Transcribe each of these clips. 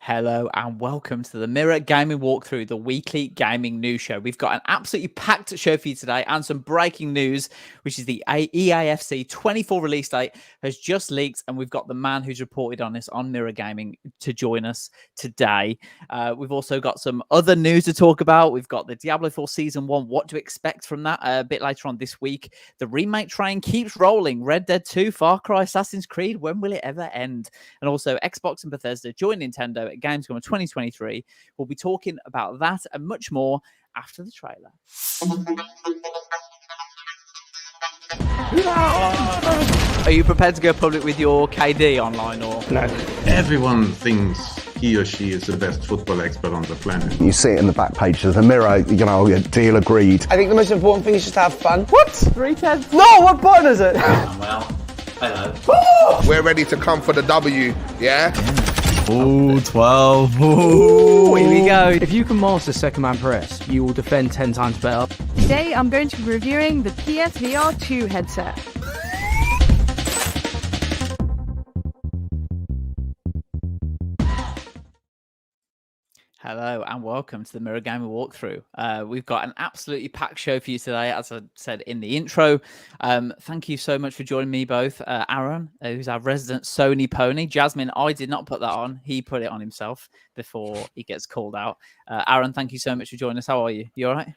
Hello and welcome to the Mirror Gaming Walkthrough, the weekly gaming news show. We've got an absolutely packed show for you today and some breaking news, which is the EAFC 24 release date has just leaked, and we've got the man who's reported on this on Mirror Gaming to join us today. We've also got some other news to talk about. We've got the Diablo 4 Season 1, what to expect from that a bit later on this week. The remake train keeps rolling. Red Dead 2, Far Cry, Assassin's Creed, when will it ever end? And also Xbox and Bethesda join Nintendo at Gamescom 2023. We'll be talking about that and much more after the trailer. Are you prepared to go public with your KD online or no? Everyone thinks he or she is the best football expert on the planet. You see it in the back page of the Mirror, deal agreed. I think the most important thing is just to have fun. What? 310? No, what button is it? Well, hello. We're ready to come for the W, yeah? Ooh, 12. Ooh, here we go. If you can master second man press, you will defend 10 times better. Today I'm going to be reviewing the PSVR 2 headset. Hello and welcome to the Mirror Gaming Walkthrough. We've got an absolutely packed show for you today, as I said in the intro. Thank you so much for joining me both. Aaron, who's our resident Sony pony. Jasmine, I did not put that on. He put it on himself before he gets called out. Aaron, thank you so much for joining us. How are you? You all right?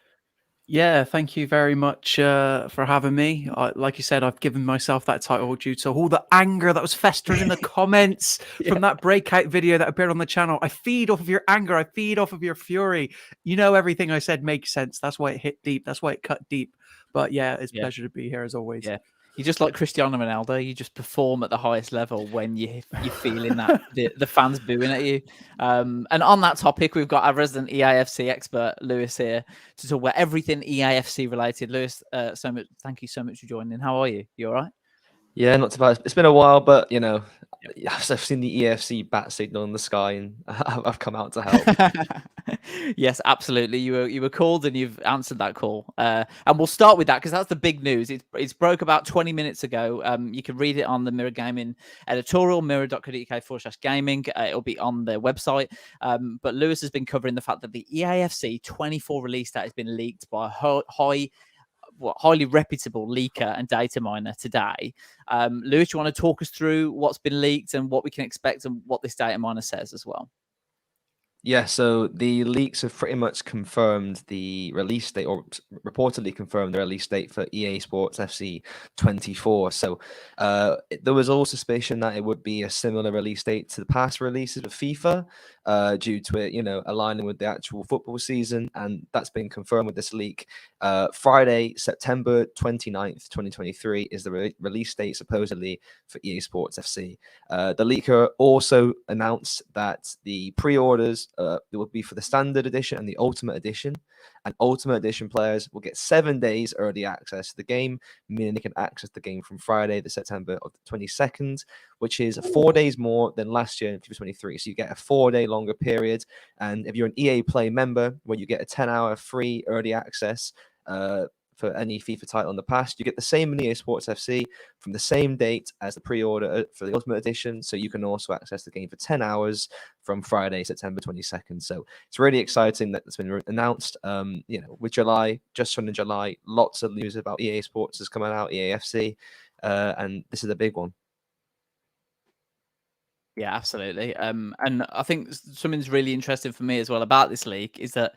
Yeah, thank you very much for having me. Like you said, I've given myself that title due to all the anger that was festering in the comments from that breakout video that appeared on the channel. I feed off of your anger. I feed off of your fury. You know, everything I said makes sense. That's why it hit deep. That's why it cut deep. But yeah, it's a pleasure to be here as always. Yeah. You're just like Cristiano Ronaldo. You just perform at the highest level when you're feeling that the fans booing at you. And on that topic, we've got our resident EAFC expert, Lewis, here to talk about everything EAFC related. Lewis, thank you so much for joining. How are you? You all right? Yeah, not too bad. It's been a while, but I've seen the EFC bat signal in the sky, and I've come out to help. Yes, absolutely. You were called, and you've answered that call. And we'll start with that because that's the big news. It's broke about 20 minutes ago. You can read it on the Mirror Gaming editorial, mirror.co.uk/gaming. It'll be on their website. But Lewis has been covering the fact that the EAFC 24 release date has been leaked by a highly reputable leaker and data miner today. Lewis, do you want to talk us through what's been leaked and what we can expect and what this data miner says as well? Yeah, so the leaks have pretty much confirmed the release date, or reportedly confirmed the release date for EA Sports FC 24. So there was all suspicion that it would be a similar release date to the past releases of FIFA, due to it, aligning with the actual football season, and that's been confirmed with this leak. Friday, September 29th, 2023 is the release date supposedly for EA Sports FC. The leaker also announced that the pre-orders it will be for the standard edition and the ultimate edition, and ultimate edition players will get 7 days early access to the game, meaning they can access the game from Friday, the September of the 22nd, which is 4 days more than last year in FIFA 23. So you get a 4-day longer period, and if you're an EA Play member, where you get a 10-hour free early access for any FIFA title in the past, you get the same in EA Sports FC from the same date as the pre-order for the Ultimate Edition, so you can also access the game for 10 hours from Friday, September 22nd. So it's really exciting that it's been announced. With July, just on in July, lots of news about EA Sports is coming out, EAFC, and this is a big one. Yeah, absolutely. And I think something's really interesting for me as well about this leak is that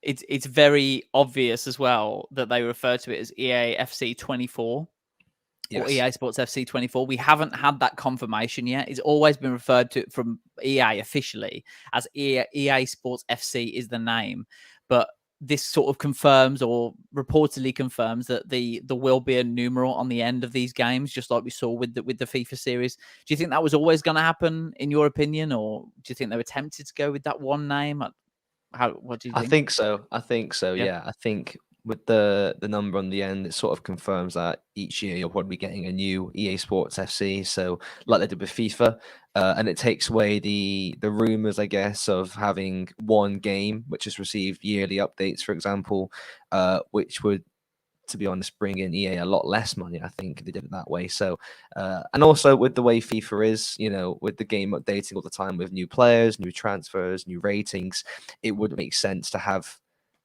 it's very obvious as well that they refer to it as EA FC 24 or EA Sports FC 24. We haven't had that confirmation yet. It's always been referred to from EA officially as EA Sports FC is the name, but this sort of confirms or reportedly confirms that there will be a numeral on the end of these games, just like we saw with the FIFA series. Do you think that was always going to happen, in your opinion, or do you think they were tempted to go with that one name? What do you think? I think so. Yeah. I think with the number on the end, it sort of confirms that each year you're probably getting a new EA Sports FC. So like they did with FIFA, and it takes away the rumors, I guess, of having one game which has received yearly updates, for example, which would to be honest, bring in EA a lot less money. I think they did it that way. So, and also with the way FIFA is, with the game updating all the time with new players, new transfers, new ratings, it would make sense to have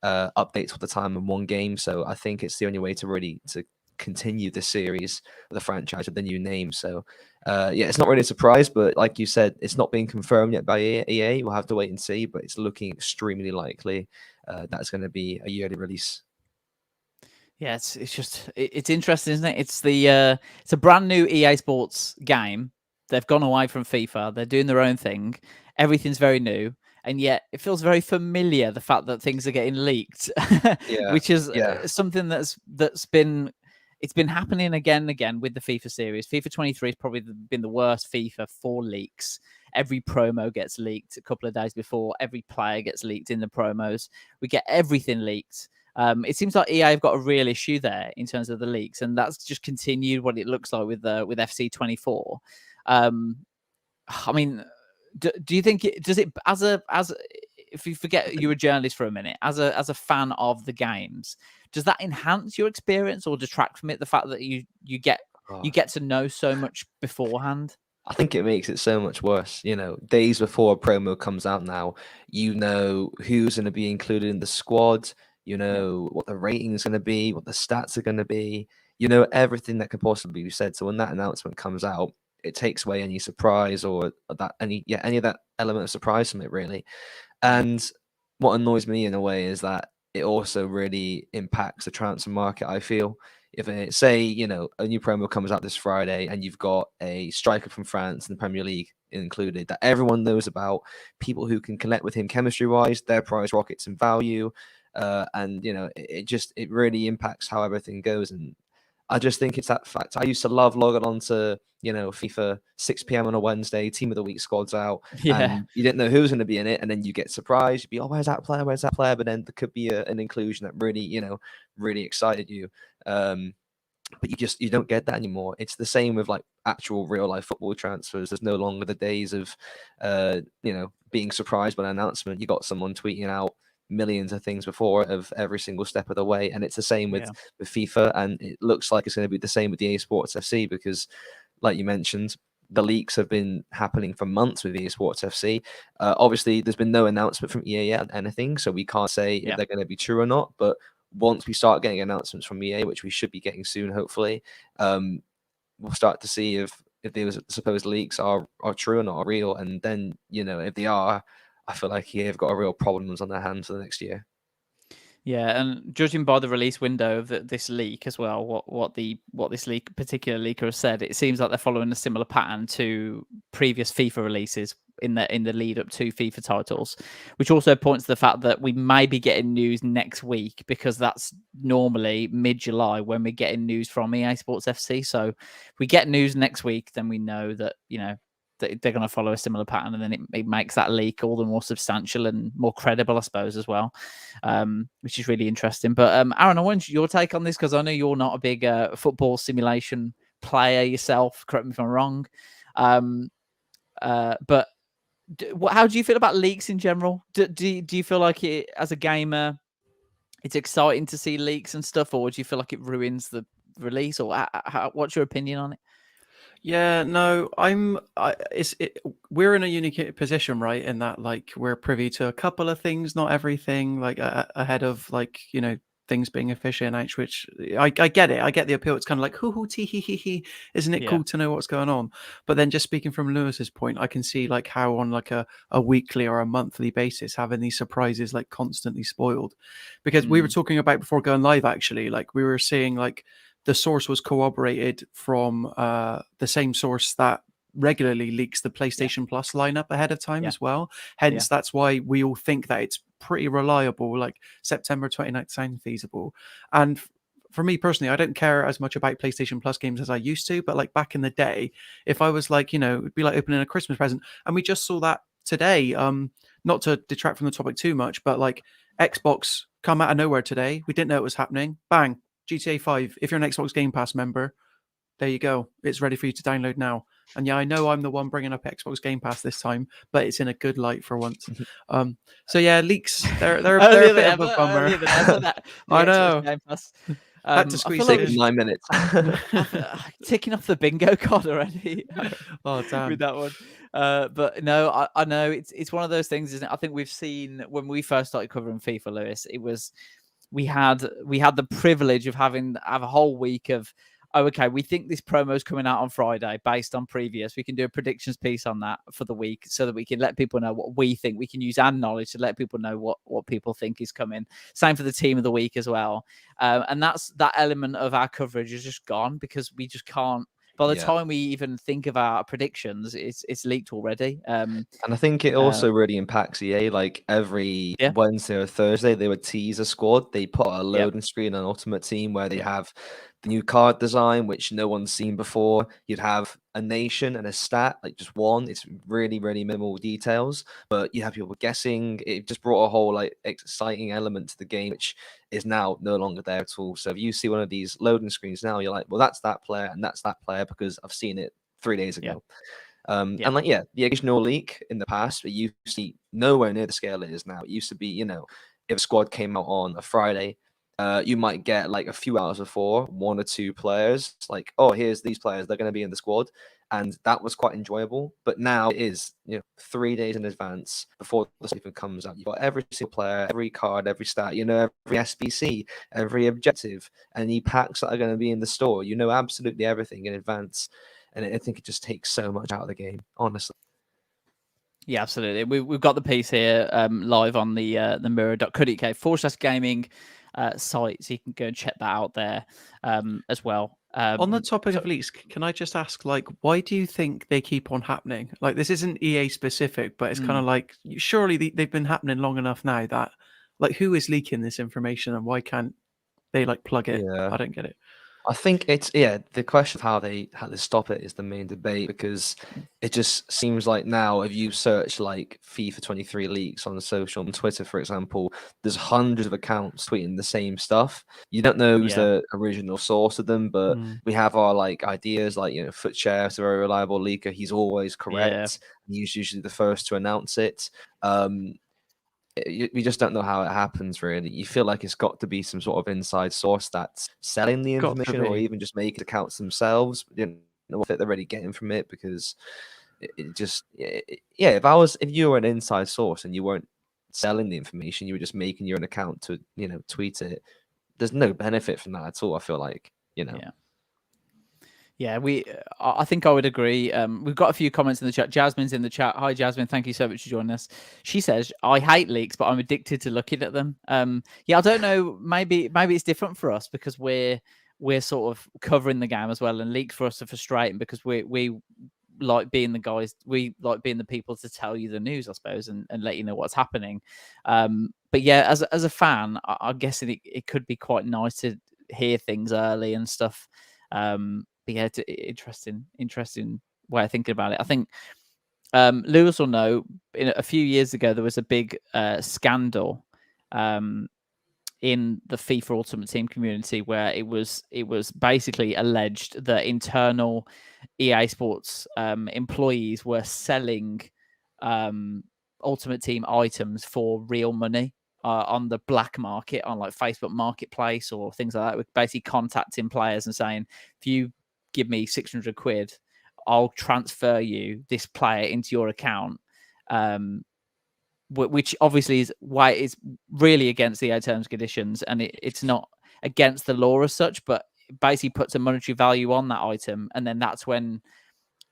updates all the time in one game. So I think it's the only way to continue the series, the franchise with the new name. So it's not really a surprise, but like you said, it's not being confirmed yet by EA. We'll have to wait and see, but it's looking extremely likely that's going to be a yearly release. Yeah, it's interesting, isn't it? It's a brand new EA Sports game. They've gone away from FIFA. They're doing their own thing. Everything's very new, and yet it feels very familiar. The fact that things are getting leaked, which is something that's been happening again and again with the FIFA series. FIFA 23 has probably been the worst FIFA for leaks. Every promo gets leaked a couple of days before. Every player gets leaked in the promos. We get everything leaked. It seems like EA have got a real issue there in terms of the leaks, and that's just continued what it looks like with FC 24. I mean, do you think does it as if you forget you're a journalist for a minute, as a fan of the games, does that enhance your experience or detract from it? The fact that you get to know so much beforehand. I think it makes it so much worse. Days before a promo comes out now, who's going to be included in the squad. What the rating is going to be, what the stats are going to be, everything that could possibly be said. So when that announcement comes out, it takes away any surprise or any of that element of surprise from it, really. And what annoys me in a way is that it also really impacts the transfer market, I feel. If say, a new promo comes out this Friday and you've got a striker from France in the Premier League included that everyone knows about, people who can connect with him chemistry-wise, their price rockets in value. And it really impacts how everything goes. And I just think it's that fact. I used to love logging on to FIFA 6 p.m. on a Wednesday, team of the week squads out, and you didn't know who was going to be in it, and then you get surprised. You'd be, where's that player, but then there could be an inclusion that really really excited you, but you don't get that anymore. It's the same with like actual real life football transfers. There's no longer the days of being surprised by an announcement. You got someone tweeting out millions of things before of every single step of the way, and it's the same with FIFA, and it looks like it's going to be the same with EA Sports FC, because like you mentioned, the leaks have been happening for months with EA Sports FC. Obviously there's been no announcement from EA yet, anything, so we can't say if they're going to be true or not, but once we start getting announcements from EA, which we should be getting soon, hopefully, we'll start to see if those supposed leaks are true or not, are real, and then if they are, I feel like EA have got a real problems on their hands for the next year. Yeah, and judging by the release window of this leak as well, what this particular leaker has said, it seems like they're following a similar pattern to previous FIFA releases in the lead up to FIFA titles, which also points to the fact that we may be getting news next week, because that's normally mid-July when we're getting news from EA Sports FC. So if we get news next week, then we know that that they're going to follow a similar pattern, and then it makes that leak all the more substantial and more credible, I suppose, as well, which is really interesting. But Aaron, I want your take on this, because I know you're not a big football simulation player yourself. Correct me if I'm wrong. But how do you feel about leaks in general? Do you feel like as a gamer, it's exciting to see leaks and stuff, or do you feel like it ruins the release, or what's your opinion on it? Yeah, no, we're in a unique position, right? In that, like, we're privy to a couple of things, not everything, like ahead of things being officially announced, which I get it. I get the appeal. It's kind of like, hoo tee hee hee hee. Isn't it cool to know what's going on? But then just speaking from Lewis's point, I can see like how on like a weekly or a monthly basis, having these surprises like constantly spoiled, because we were talking about before going live, actually, like we were seeing like the source was corroborated from the same source that regularly leaks the PlayStation Plus lineup ahead of time as well. Hence, that's why we all think that it's pretty reliable. Like September 29th sounds feasible. And for me personally, I don't care as much about PlayStation Plus games as I used to. But like back in the day, if I was like, it'd be like opening a Christmas present. And we just saw that today. Not to detract from the topic too much, but like Xbox come out of nowhere today. We didn't know it was happening. Bang. GTA 5, if you're an Xbox Game Pass member, there you go. It's ready for you to download now. And yeah, I know I'm the one bringing up Xbox Game Pass this time, but it's in a good light for once. So yeah, leaks, they're a bit of a bummer. I know. Had to I squeeze feel it like in. 9 minutes. ticking off the bingo card already. Oh damn. With that one. But no, I know it's one of those things, isn't it? I think we've seen when we first started covering FIFA, Lewis, it was we had the privilege of have a whole week of, oh, okay, we think this promo's coming out on Friday based on previous. We can do a predictions piece on that for the week so that we can let people know what we think. We can use our knowledge to let people know what people think is coming. Same for the team of the week as well. And that element of our coverage is just gone because we just can't. By the time we even think of our predictions, it's leaked already. And I think it also really impacts EA. Like every Wednesday or Thursday, they would tease a squad. They put a loading screen on Ultimate Team where they have the new card design, which no one's seen before. You'd have a nation and a stat, like just one. It's really, really minimal details, but you have people guessing. It just brought a whole like exciting element to the game, which is now no longer there at all. So if you see one of these loading screens now, you're like, well, that's that player and that's that player because I've seen it 3 days ago. And like, the occasional leak in the past, it used to be nowhere near the scale it is now. It used to be, if a squad came out on a Friday, you might get like a few hours before 1 or 2 players, like, oh, here's these players, they're going to be in the squad. And that was quite enjoyable. But now it is, 3 days in advance before the even comes out. You've got every single player, every card, every stat, every SBC, every objective, any packs that are going to be in the store. Absolutely everything in advance. And I think it just takes so much out of the game, honestly. Yeah, absolutely. We've got the piece here live on the mirror.co.uk/gaming site, so you can go and check that out there as well. On the topic of leaks, can I just ask, like, why do you think they keep on happening? Like, this isn't EA specific, but it's kind of like, surely they've been happening long enough now that, like, who is leaking this information and why can't they like plug it? I don't get it. I think it's the question of how they stop it is the main debate, because it just seems like now if you search like FIFA 23 leaks on social, on Twitter for example, there's hundreds of accounts tweeting the same stuff. You don't know who's the original source of them, but we have our like ideas, like Footchair is a very reliable leaker. He's always correct. He's usually the first to announce it. We just don't know how it happens, really. You feel like it's got to be some sort of inside source that's selling the information, or even just making accounts themselves. You don't know what they're really getting from it, because if you were an inside source and you weren't selling the information, you were just making your own account to tweet it. There's no benefit from that at all. I feel like Yeah, I think I would agree. We've got a few comments in the chat. Jasmine's in the chat. Hi, Jasmine. Thank you so much for joining us. She says, I hate leaks, but I'm addicted to looking at them. Yeah, I don't know. Maybe it's different for us because we're sort of covering the game as well. And leaks for us are frustrating because we like being the guys. We like being the people to tell you the news, I suppose, and let you know what's happening. But yeah, as a fan, I'm guessing it could be quite nice to hear things early and stuff. Yeah, it's interesting way of thinking about it. I think Lewis will know. A few years ago, there was a big scandal in the FIFA Ultimate Team community where it was basically alleged that internal EA Sports employees were selling Ultimate Team items for real money. On the black market, on like Facebook Marketplace or things like that. We're basically contacting players and saying, if you give me 600 quid, I'll transfer you this player into your account, which obviously is why it's really against the terms and conditions, and it's not against the law as such, but it basically puts a monetary value on that item, and then that's when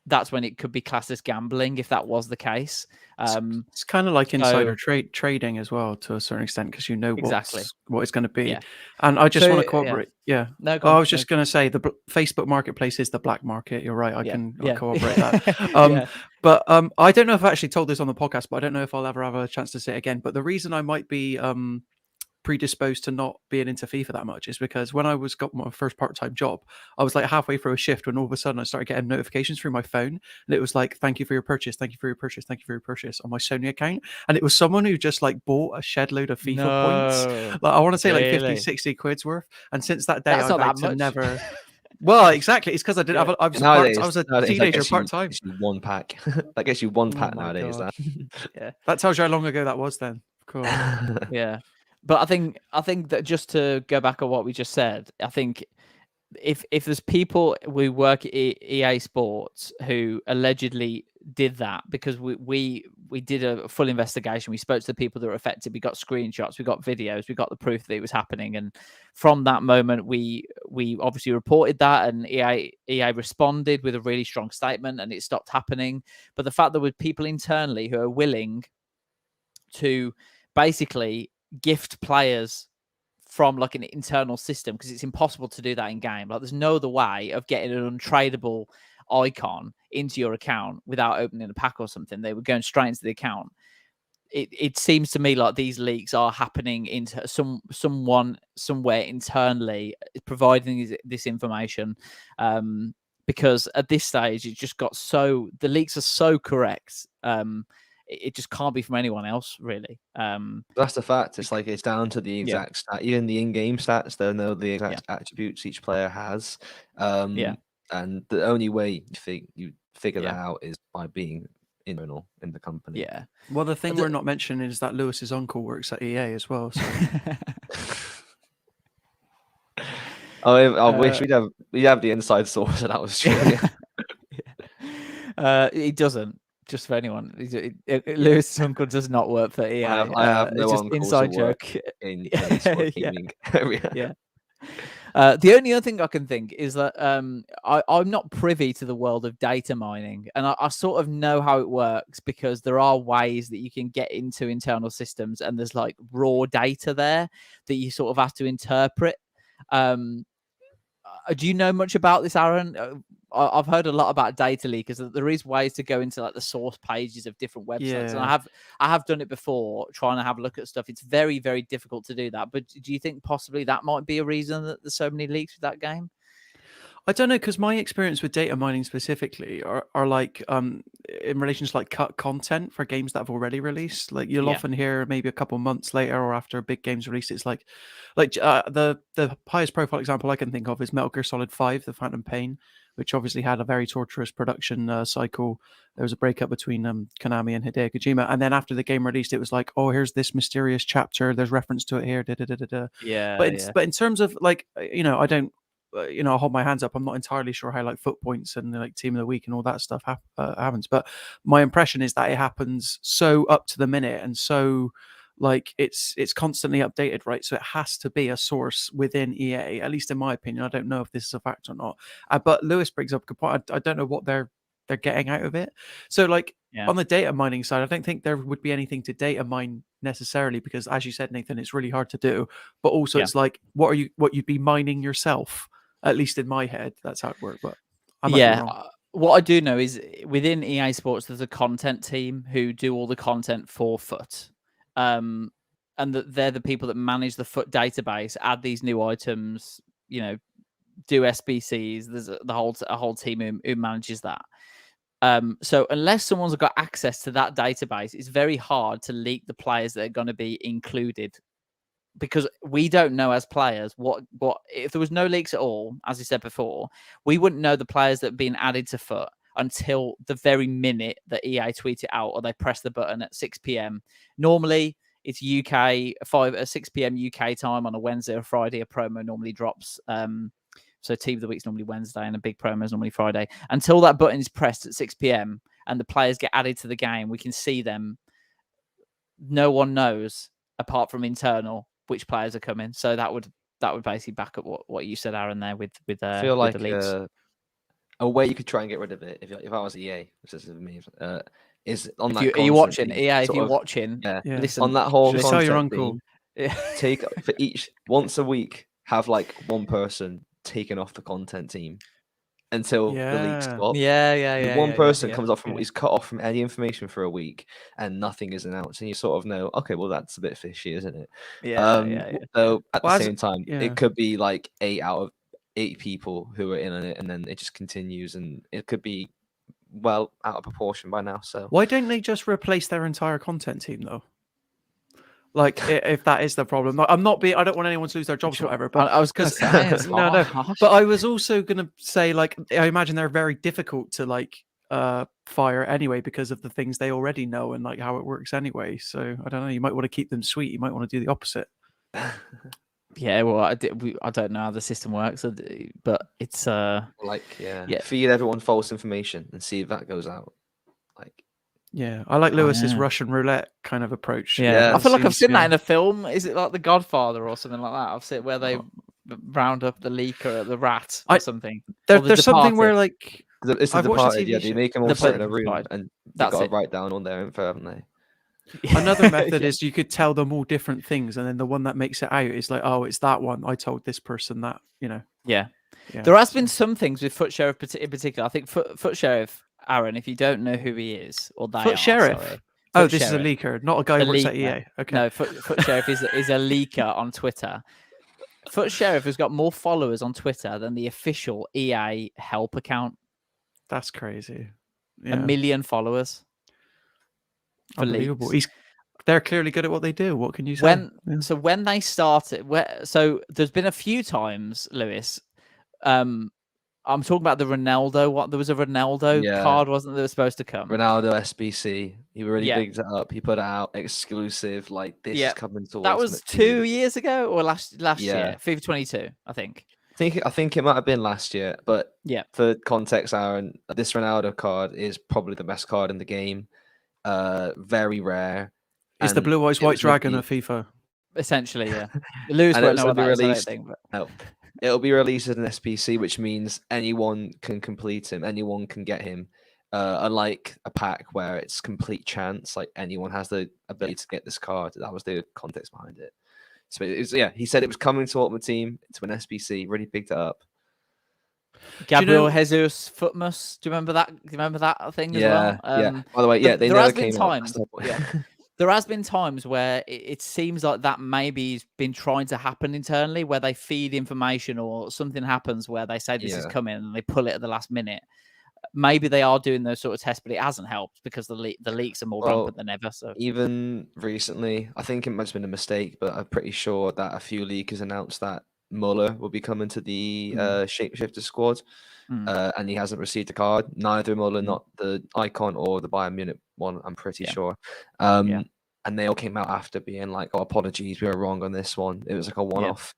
it could be classed as gambling if that was the case. It's kind of like insider trading as well to a certain extent, because exactly what it's going to be. And I just want to corroborate. No, I was just going to say the Facebook Marketplace is the black market. You're right. I can corroborate that. But I don't know if I actually told this on the podcast, but I don't know if I'll ever have a chance to say it again. But the reason I might be predisposed to not being into FIFA that much is because when I got my first part-time job, I was like halfway through a shift when all of a sudden I started getting notifications through my phone, and it was like, thank you for your purchase, thank you for your purchase, thank you for your purchase on my Sony account. And it was someone who just like bought a shed load of FIFA points. Like I want to say like 50, 60 quid's worth. And since that day, I vowed to never. Well, exactly. It's because I didn't have. I was a teenager part-time. One pack. That gets you one pack nowadays. That tells you how long ago that was then. Cool. Yeah. But I think that just to go back on what we just said, I think if there's people who work at EA Sports who allegedly did that, because we did a full investigation, we spoke to the people that were affected, we got screenshots, we got videos, we got the proof that it was happening, and from that moment we obviously reported that, and EA responded with a really strong statement, and it stopped happening. But the fact that with people internally who are willing to basically gift players from like an internal system, because it's impossible to do that in game. Like there's no other way of getting an untradeable icon into your account without opening a pack or something. They were going straight into the account. It seems to me like these leaks are happening into someone somewhere internally providing this information, because at this stage it just got so, the leaks are so correct. It just can't be from anyone else, really. That's the fact. It's like it's down to the exact stat. Even the in-game stats, they know the exact attributes each player has. And the only way you figure that out is by being internal in the company. Yeah. Well, the thing we're not mentioning is that Lewis's uncle works at EA as well. So. I wish we'd have the inside source, and that was true. He doesn't. Just for anyone, Lewis's uncle does not work for EA. I have no just uncles inside who work joke. in esports gaming. Yeah. The only other thing I can think is that I'm not privy to the world of data mining, and I sort of know how it works, because there are ways that you can get into internal systems, and there's like raw data there that you sort of have to interpret. Do you know much about this, Aaron? I've heard a lot about data leakers. There is ways to go into like the source pages of different websites, and I have done it before, trying to have a look at stuff. It's very, very difficult to do that. But do you think possibly that might be a reason that there's so many leaks with that game? I don't know, because my experience with data mining specifically are like in relation to like cut content for games that have already released. Like you'll often hear maybe a couple months later or after a big game's released, it's like the highest profile example I can think of is Metal Gear Solid 5, The Phantom Pain, which obviously had a very torturous production cycle. There was a breakup between Konami and Hideo Kojima, and then after the game released, it was like, oh, here's this mysterious chapter. There's reference to it here. Yeah. But in terms of like, I don't. I'll hold my hands up. I'm not entirely sure how like foot points and like team of the week and all that stuff happens. But my impression is that it happens so up to the minute, and so like it's constantly updated, right? So it has to be a source within EA, at least in my opinion. I don't know if this is a fact or not. But Lewis brings up a good point. I don't know what they're getting out of it. So like on the data mining side, I don't think there would be anything to data mine necessarily, because as you said, Nathan, it's really hard to do. But also it's like what you'd be mining yourself. At least in my head, that's how it worked. But I might be wrong. What I do know is within EA Sports, there's a content team who do all the content for FUT. And they're the people that manage the FUT database, add these new items, do SBCs. There's a whole team who manages that. So unless someone's got access to that database, it's very hard to leak the players that are going to be included, because we don't know as players what if there was no leaks at all, as I said before, we wouldn't know the players that have been added to FUT until the very minute that EA tweet it out or they press the button at 6 p.m. Normally it's 6 p.m. UK time on a Wednesday or Friday. A promo normally drops. So Team of the Week's normally Wednesday and a big promo is normally Friday. Until that button is pressed at 6 p.m. and the players get added to the game, we can see them. No one knows, apart from internal, which players are coming. So that would basically back up what you said, Aaron, there with I feel like the leaks. A way you could try and get rid of it, if I was EA, which is me, is on that. Are you watching EA? If you're watching, listen on that whole. Tell your uncle. Take for each once a week, have like one person taken off the content team until the leaks stop. One person comes off from he's cut off from any information for a week and nothing is announced, and you sort of know, okay, well that's a bit fishy, isn't it? So at the same time, it could be like 8 out of 8 people who are in on it, and then it just continues, and it could be well out of proportion by now. So why don't they just replace their entire content team though? Like, if that is the problem, I don't want anyone to lose their jobs or whatever. But I was going to say, no. But I was also going to say, like, I imagine they're very difficult to like fire anyway because of the things they already know and like how it works anyway. So I don't know. You might want to keep them sweet. You might want to do the opposite. Yeah, well, I don't know how the system works, but it's Like, Yeah. feed everyone false information and see if that goes out. Like, Yeah, I like Lewis's yeah. Russian roulette kind of approach. Yeah, I Yeah. feel like I've Seems- seen that yeah. in a film. Is it like The Godfather or something like that? I've seen where they round up the leaker, the rat, or something. Or The There's something where Departed. like It's the I've watched a Departed. TV Yeah, they show. make them all sit in a room Departed. and they've That's got to it. write down all their info, haven't they? Another method Yeah. is you could tell them all different things, and then the one that makes it out is like, oh, it's that one. I told this person that, you know. Yeah. Yeah, There has been some things with Foot Sheriff in particular. I think Foot Sheriff, Aaron, if you don't know who he is, or they Foot are, Sheriff. sorry. Oh, Foot this Sheriff. is a leaker, not a guy A who works at leaker. EA. Okay. No, Foot Sheriff is a leaker on Twitter. Foot Sheriff has got more followers on Twitter than the official EA help account. That's crazy. Yeah. 1 million followers. For Unbelievable. leaks. They're clearly good at what they do. What can you say? So when they started, so there's been a few times, Lewis. I'm talking about the Ronaldo. There was a Ronaldo card, wasn't there, that was supposed to come? Ronaldo SBC. He really Yeah. bigged it up. He put it out exclusive. Like, this is coming to That was Ultimate Team. 2 years ago or last Yeah. year, FIFA 22, I think. I think it might have been last year, but Yeah. for context, Aaron, this Ronaldo card is probably the best card in the game. Very rare. It's the and blue eyes it white was dragon really- of FIFA. Essentially, yeah. Lewis And it won't was know what gonna that be is, I don't released- think, but... No, it'll be released as an SPC, which means anyone can complete him, anyone can get him. Unlike a pack where it's complete chance, like anyone has the ability to get this card. That was the context behind it. So he said it was coming to Ultimate Team, to an SPC, really picked it up. Gabriel Jesus Footmus. Do you remember that? Do you remember that thing as well? Yeah. By the way, there they has never been came out. times. There has been times where it seems like that maybe's been trying to happen internally, where they feed information or something happens where they say this is coming and they pull it at the last minute. Maybe they are doing those sort of tests, but it hasn't helped because the leaks are more rampant than ever. So even recently, I think it must have been a mistake, but I'm pretty sure that a few leakers announced that Muller will be coming to the Shapeshifter squad, and he hasn't received a card. Neither Muller, not the Icon or the Bayern Munich one, I'm pretty sure. And they all came out after being like, "Oh, apologies, we were wrong on this one." It was like a one-off.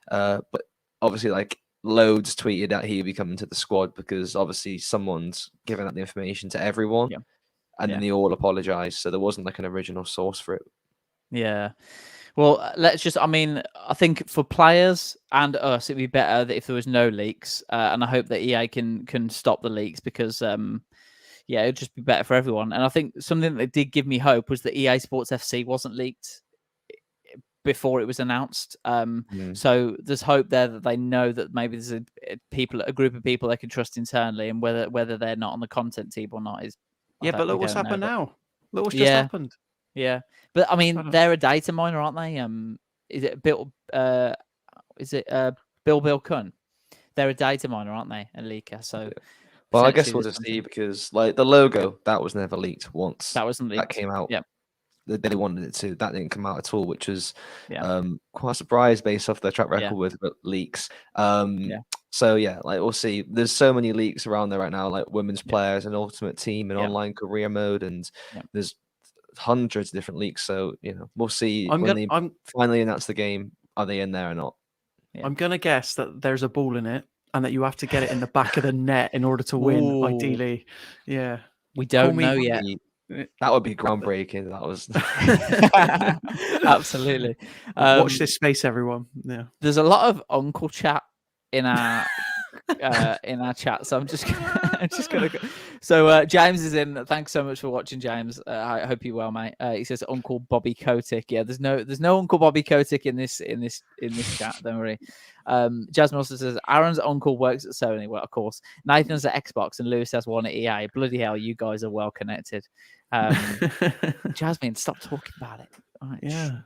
But obviously, like, loads tweeted that he would be coming to the squad because obviously someone's given out the information to everyone, and then they all apologized. So there wasn't like an original source for it. Yeah. Well, I think for players and us, it'd be better that if there was no leaks, and I hope that EA can stop the leaks because, it'd just be better for everyone. And I think something that did give me hope was that EA Sports FC wasn't leaked before it was announced. So there's hope there that they know that maybe there's a group of people they can trust internally, and whether they're not on the content team or not is. But look what's happened now. Look what's just happened. Yeah, but I mean, they're a data miner, aren't they? Is it Bill? Bill Kun? They're a data miner, aren't they? A leaker. So, well, I guess we'll just see because like the logo that was never leaked once. That wasn't leaked. That came out. Yeah. They wanted it to. That didn't come out at all, which was quite surprised based off their track record with leaks. So like we'll see. There's so many leaks around there right now, like women's players and Ultimate Team and online career mode, and there's hundreds of different leaks. So we'll see when they finally announce the game. Are they in there or not? I'm gonna guess that there's a ball in it, and that you have to get it in the back of the net in order to win. Ooh. Ideally, we don't know yet. That would be groundbreaking. That was absolutely. Watch this space, everyone. Yeah, there's a lot of uncle chat in our chat, so I'm just gonna go. So James is in. Thanks so much for watching, James. I hope you're well, mate. He says Uncle Bobby Kotick. Yeah, there's no Uncle Bobby Kotick in this chat. Don't worry. Jasmine also says Aaron's uncle works at Sony. Well, of course. Nathan's at Xbox and Lewis has one at EA. Bloody hell, you guys are well connected. Jasmine, stop talking about it. Right. Yeah.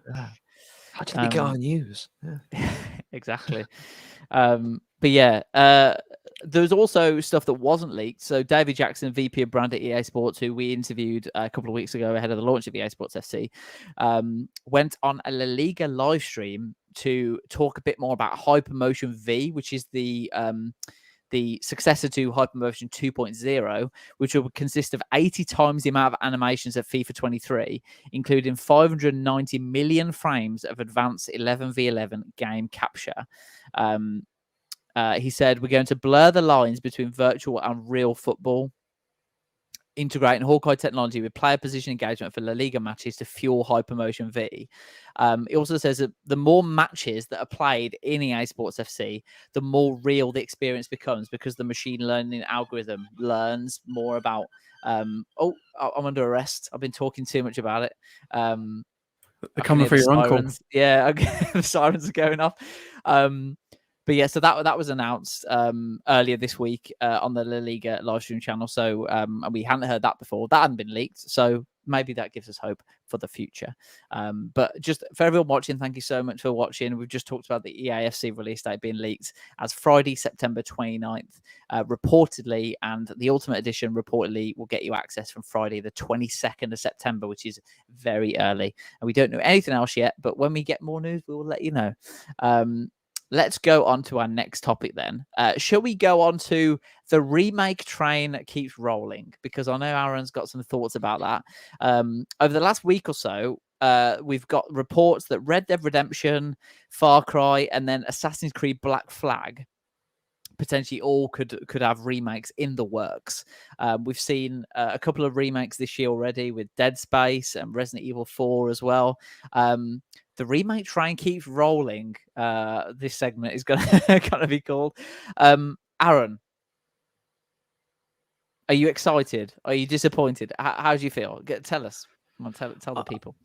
How did they get on news? Yeah. Exactly. But there's also stuff that wasn't leaked. So David Jackson, VP of Brand at EA Sports, who we interviewed a couple of weeks ago ahead of the launch of EA Sports FC, went on a La Liga live stream to talk a bit more about Hypermotion V, which is the the successor to Hypermotion 2.0, which will consist of 80 times the amount of animations of FIFA 23, including 590 million frames of advanced 11v11 game capture. He said, we're going to blur the lines between virtual and real football, integrating Hawkeye technology with player position engagement for La Liga matches to fuel Hypermotion V. It also says that the more matches that are played in EA Sports FC, the more real the experience becomes, because the machine learning algorithm learns more about... I'm under arrest. I've been talking too much about it. They're coming for your uncle. Yeah, the sirens are going off. But yeah, so that was announced earlier this week on the La Liga live stream channel. So and we hadn't heard that before. That hadn't been leaked. So maybe that gives us hope for the future. But just for everyone watching, thank you so much for watching. We've just talked about the EAFC release date being leaked as Friday, September 29th, reportedly, and the Ultimate Edition reportedly will get you access from Friday, the 22nd of September, which is very early. And we don't know anything else yet, but when we get more news, we will let you know. Let's go on to our next topic then. Shall we go on to the remake train that keeps rolling? Because I know Aaron's got some thoughts about that. Over the last week or so, we've got reports that Red Dead Redemption, Far Cry, and then Assassin's Creed Black Flag potentially all could have remakes in the works. We've seen a couple of remakes this year already with Dead Space and Resident Evil 4 as well. The remake train keeps rolling. This segment is gonna be called. Aaron, are you excited? Are you disappointed? How do you feel? Tell us. Come on, tell the people.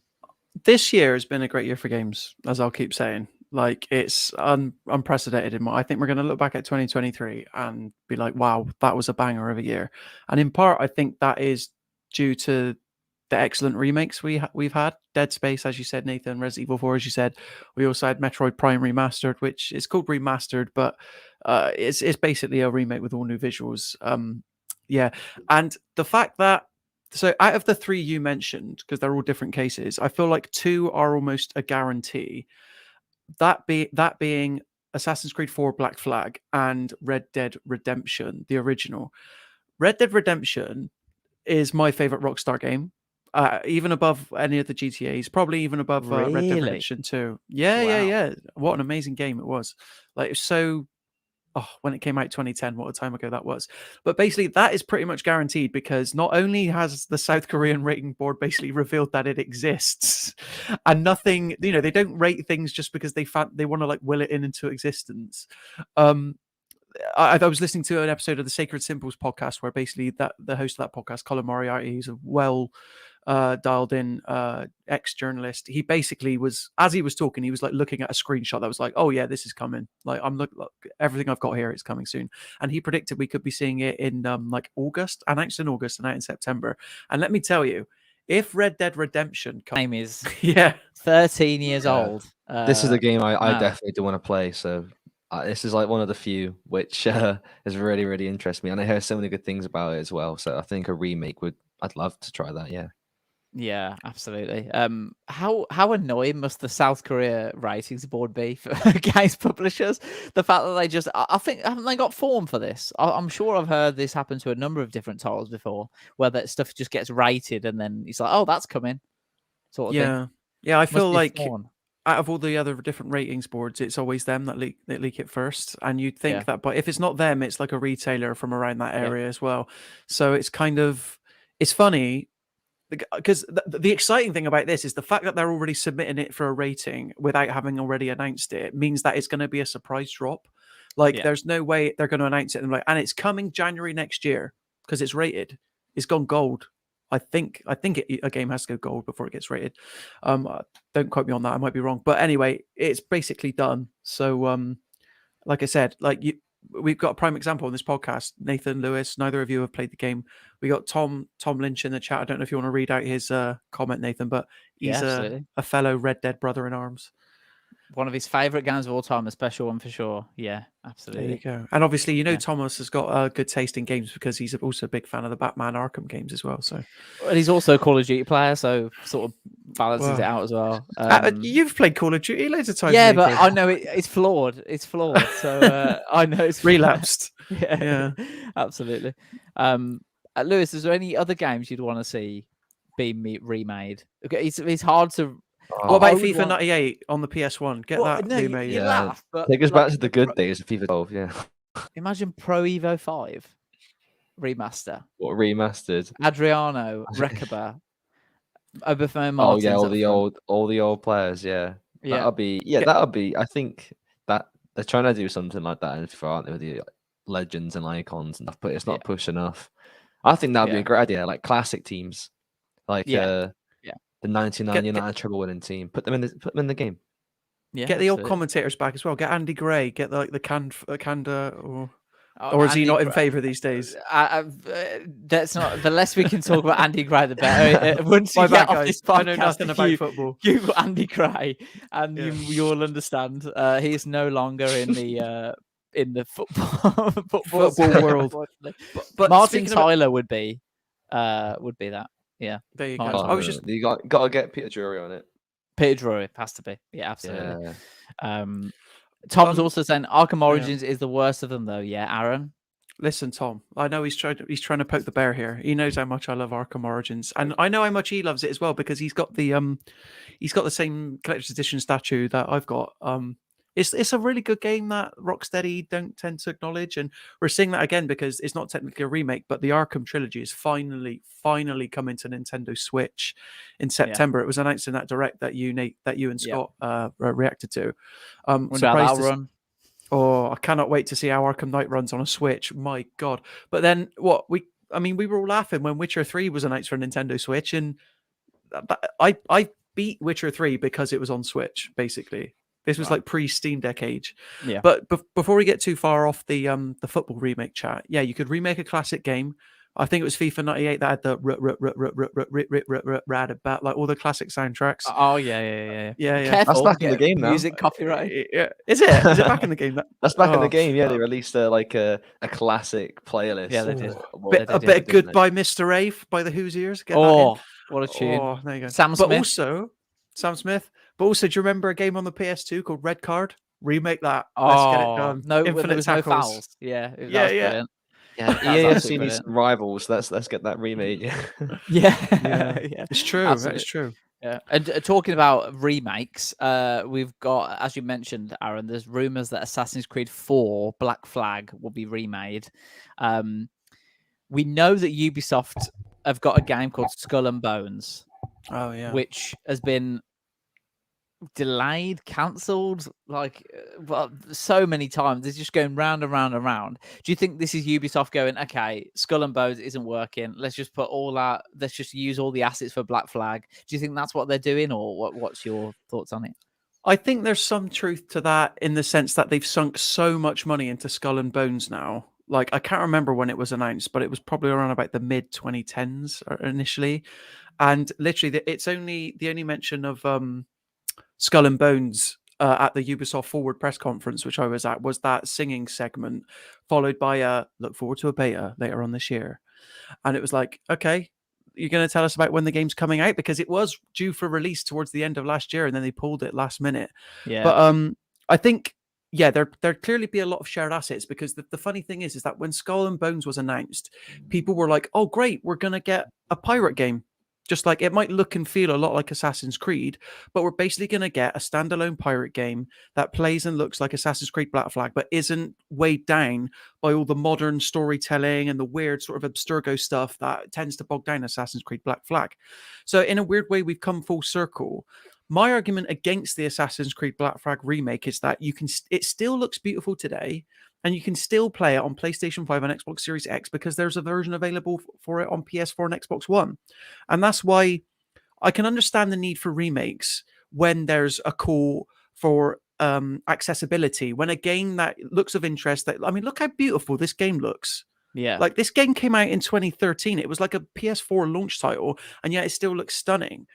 This year has been a great year for games, as I'll keep saying. Like, it's unprecedented. I think we're going to look back at 2023 and be like, wow, that was a banger of a year. And in part, I think that is due to the excellent remakes we've had. Dead Space, as you said, Nathan, Resident Evil 4, as you said. We also had Metroid Prime Remastered, which is called Remastered, but it's basically a remake with all new visuals. Yeah. And the fact that, so out of the three you mentioned, because they're all different cases, I feel like two are almost a guarantee. That being Assassin's Creed 4 Black Flag and Red Dead Redemption, the original. Red Dead Redemption is my favorite Rockstar game, even above any of the GTAs, probably even above Red Dead Redemption 2. Yeah. What an amazing game it was. Like, it was so... when it came out 2010, what a time ago that was. But basically, that is pretty much guaranteed, because not only has the South Korean rating board basically revealed that it exists, and nothing, they don't rate things just because they want to like will it into existence. I was listening to an episode of the Sacred Symbols podcast where basically the host of that podcast, Colin Moriarty, who's a dialed in ex-journalist, he basically was, as he was talking, he was like looking at a screenshot that was like, oh yeah, this is coming, like look, everything I've got here is coming soon. And he predicted we could be seeing it in like August, announced in August and out in September. And let me tell you, if Red Dead Redemption game is 13 years old, this is the game I definitely do want to play. So this is like one of the few which has really, really interested me, and I hear so many good things about it as well. So I think a remake I'd love to try that. Yeah, absolutely. How annoying must the South Korea ratings board be for games publishers? The fact that they just, I think, haven't they got form for this? I'm sure I've heard this happen to a number of different titles before, where that stuff just gets rated and then it's like, oh, that's coming, sort of thing. Yeah. I feel like out of all the other different ratings boards, it's always them that leak it first. And you'd think that, but if it's not them, it's like a retailer from around that area as well. So it's it's funny. Because the exciting thing about this is the fact that they're already submitting it for a rating without having already announced it means that it's going to be a surprise drop. Like, there's no way they're going to announce it and it's coming January next year because it's rated. It's gone gold. I think a game has to go gold before it gets rated. Don't quote me on that. I might be wrong. But anyway, it's basically done. So, like I said, we've got a prime example on this podcast. Nathan, Lewis, neither of you have played the game. We got Tom Lynch in the chat. I don't know if you want to read out his comment, Nathan, but he's a fellow Red Dead brother in arms. One of his favorite games of all time, a special one for sure. Yeah, absolutely. There you go. And obviously, Thomas has got a good taste in games because he's also a big fan of the Batman Arkham games as well. So, and he's also a Call of Duty player, so sort of balances it out as well. You've played Call of Duty loads of times. Yeah, but I know it's flawed. It's flawed. So I know it's relapsed. Yeah. Absolutely. Lewis, is there any other games you'd want to see be remade? Okay, it's hard to. What about I would FIFA want- 98 on the PS1? Get Well, that no, you remade. laugh, but Take us like, back to the good days of FIFA 12. Yeah, imagine Pro Evo 5 remaster. what remastered? Adriano, Rekaba, Oberfame Oh yeah, Martins. all the old players. Yeah, Yeah. that'll be. I think that they're trying to do something like that in FIFA, aren't they, with the legends and icons and stuff, but it's not pushed enough. I think that'd be a great idea, like classic teams, like the 99 United treble winning team. Put them in the game. Yeah, get the old commentators back as well. Get Andy Gray. Get the Kanda, or is he Andy not in Gray- favour these days? That's not. The less we can talk about Andy Gray, the better. Once My you get bad, off this guys. podcast, I know nothing about football. Google Andy Gray, and you'll understand. He is no longer in the football world. But Martin Tyler would be that. Yeah, there you go. Martin I was just you got to get Peter Drury on it. Peter Drury has to be. Yeah, absolutely. Yeah. Tom's also saying Arkham Origins is the worst of them, though. Yeah, Aaron. Listen, Tom. I know he's trying to poke the bear here. He knows how much I love Arkham Origins, and I know how much he loves it as well because he's got the same collector's edition statue that I've got. It's a really good game that Rocksteady don't tend to acknowledge, and we're seeing that again because it's not technically a remake, but the Arkham trilogy is finally coming to Nintendo Switch in September. It was announced in that direct that you and Scott reacted to. Surprised I cannot wait to see how Arkham Knight runs on a Switch. My God! But then we were all laughing when Witcher 3 was announced for Nintendo Switch, and I beat Witcher 3 because it was on Switch, basically. This was like pre-Steam Deck age. Yeah. But before we get too far off the football remake chat, you could remake a classic game. I think it was FIFA 98 that had the rad about like all the classic soundtracks. Oh yeah. Careful, that's back in the game now. Music copyright. Yeah. Is it? Is it back in the game? That's back in the game. Yeah, they released a classic playlist. Yeah, they did. A bit of Goodbye Mr. A by the Hoosiers. Get that in. What a tune! Oh, there you go. Sam Smith. But also, do you remember a game on the PS2 called Red Card? Remake that. Let's get it done. No, Infinite there was tackles. no fouls. Yeah. Yeah. EA seen these rivals. Let's get that remade. Yeah. It's true. Absolutely. That is true. Yeah. And talking about remakes, we've got, as you mentioned, Aaron, there's rumors that Assassin's Creed 4 Black Flag will be remade. We know that Ubisoft have got a game called Skull and Bones. Oh yeah. Which has been delayed, cancelled, so many times. It's just going round and round and round. Do you think this is Ubisoft going, okay, Skull and Bones isn't working, let's just use all the assets for Black Flag? Do you think that's what they're doing, or what's your thoughts on it? I think there's some truth to that in the sense that they've sunk so much money into Skull and Bones now. Like, I can't remember when it was announced, but it was probably around about the mid 2010s initially. And literally, the only mention of Skull and Bones at the Ubisoft Forward press conference, which I was at, was that singing segment, followed by a look forward to a beta later on this year. And it was like, okay, you're going to tell us about when the game's coming out? Because it was due for release towards the end of last year, and then they pulled it last minute. Yeah. But I think, there clearly be a lot of shared assets, because the funny thing is that when Skull and Bones was announced, people were like, oh, great, we're going to get a pirate game. Just like it might look and feel a lot like Assassin's Creed, but we're basically going to get a standalone pirate game that plays and looks like Assassin's Creed Black Flag, but isn't weighed down by all the modern storytelling and the weird sort of Abstergo stuff that tends to bog down Assassin's Creed Black Flag. So in a weird way, we've come full circle. My argument against the Assassin's Creed Black Flag remake is that it still looks beautiful today, and you can still play it on PlayStation 5 and Xbox Series X because there's a version available for it on PS4 and Xbox One. And that's why I can understand the need for remakes when there's a call for accessibility, when a game that looks of interest, look how beautiful this game looks. Yeah. Like, this game came out in 2013. It was like a PS4 launch title, and yet it still looks stunning.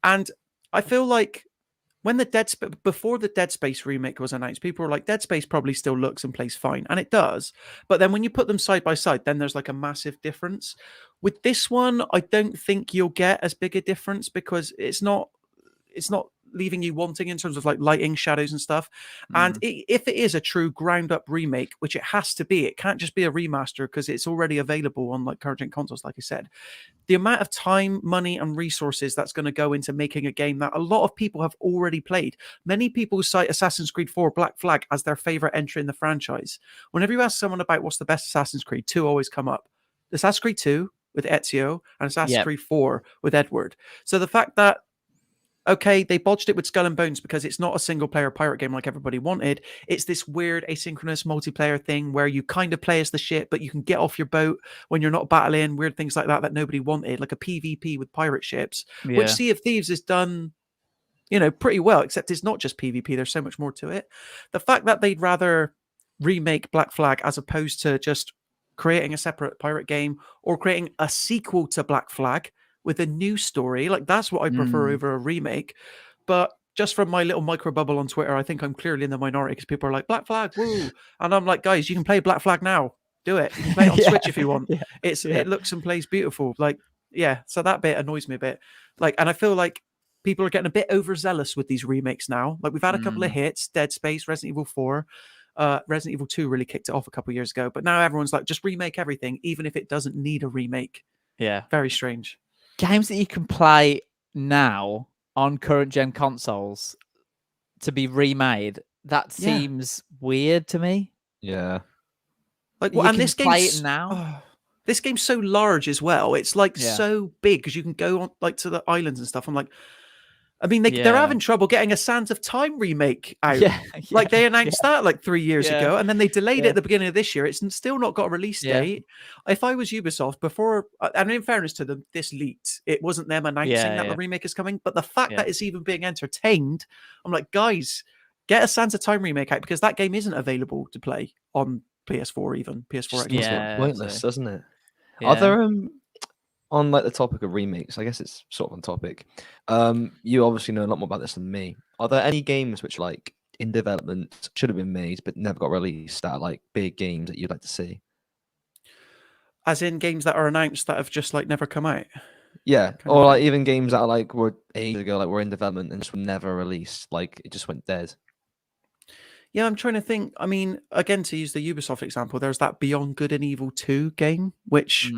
And I feel like when before the Dead Space remake was announced, people were like, Dead Space probably still looks and plays fine, and it does. But then when you put them side by side, then there's like a massive difference. With this one, I don't think you'll get as big a difference because it's not leaving you wanting in terms of like lighting, shadows, and stuff. And if it is a true ground up remake, which it has to be, it can't just be a remaster because it's already available on like current gen consoles, like I said. The amount of time, money, and resources that's going to go into making a game that a lot of people have already played. Many people cite Assassin's Creed 4 Black Flag as their favorite entry in the franchise. Whenever you ask someone about what's the best Assassin's Creed, two always come up. Assassin's Creed 2 with Ezio and Assassin's Creed 4 with Edward. So the fact that, okay, they bodged it with Skull and Bones because it's not a single-player pirate game like everybody wanted. It's this weird asynchronous multiplayer thing where you kind of play as the ship, but you can get off your boat when you're not battling, weird things like that nobody wanted, like a PvP with pirate ships, which Sea of Thieves has done, pretty well, except it's not just PvP. There's so much more to it. The fact that they'd rather remake Black Flag as opposed to just creating a separate pirate game or creating a sequel to Black Flag with a new story, like that's what I prefer over a remake. But just from my little micro bubble on Twitter, I think I'm clearly in the minority because people are like, Black Flag, woo. And I'm like, guys, you can play Black Flag now. Do it. You can play it on Switch if you want. It looks and plays beautiful. Like, so that bit annoys me a bit. Like, and I feel like people are getting a bit overzealous with these remakes now. Like we've had a couple of hits, Dead Space, Resident Evil 4. Resident Evil 2 really kicked it off a couple of years ago. But now everyone's like, just remake everything, even if it doesn't need a remake. Yeah. Very strange. Games that you can play now on current gen consoles to be remade, that seems weird to me. Yeah. Like, you and can this play game's it now. This game's so large as well. It's like so big because you can go on like to the islands and stuff. I'm like, I mean, they're having trouble getting a Sands of Time remake out. Like they announced that like 3 years ago, and then they delayed it at the beginning of this year. It's still not got a release date. If I was Ubisoft before, and in fairness to them, this leaked. It wasn't them announcing that the remake is coming, but the fact that it's even being entertained, I'm like, guys, get a Sands of Time remake out because that game isn't available to play on PS4, even PS4. Xbox pointless, doesn't it? Are there on like the topic of remakes, I guess it's sort of on topic. You obviously know a lot more about this than me. Are there any games which like in development should have been made but never got released that are like big games that you'd like to see? As in games that are announced that have just like never come out? Yeah, or like even games that are like were ages ago, like were in development and just were never released, like it just went dead. Yeah, I'm trying to think. I mean, again, to use the Ubisoft example, there's that Beyond Good and Evil 2 game, which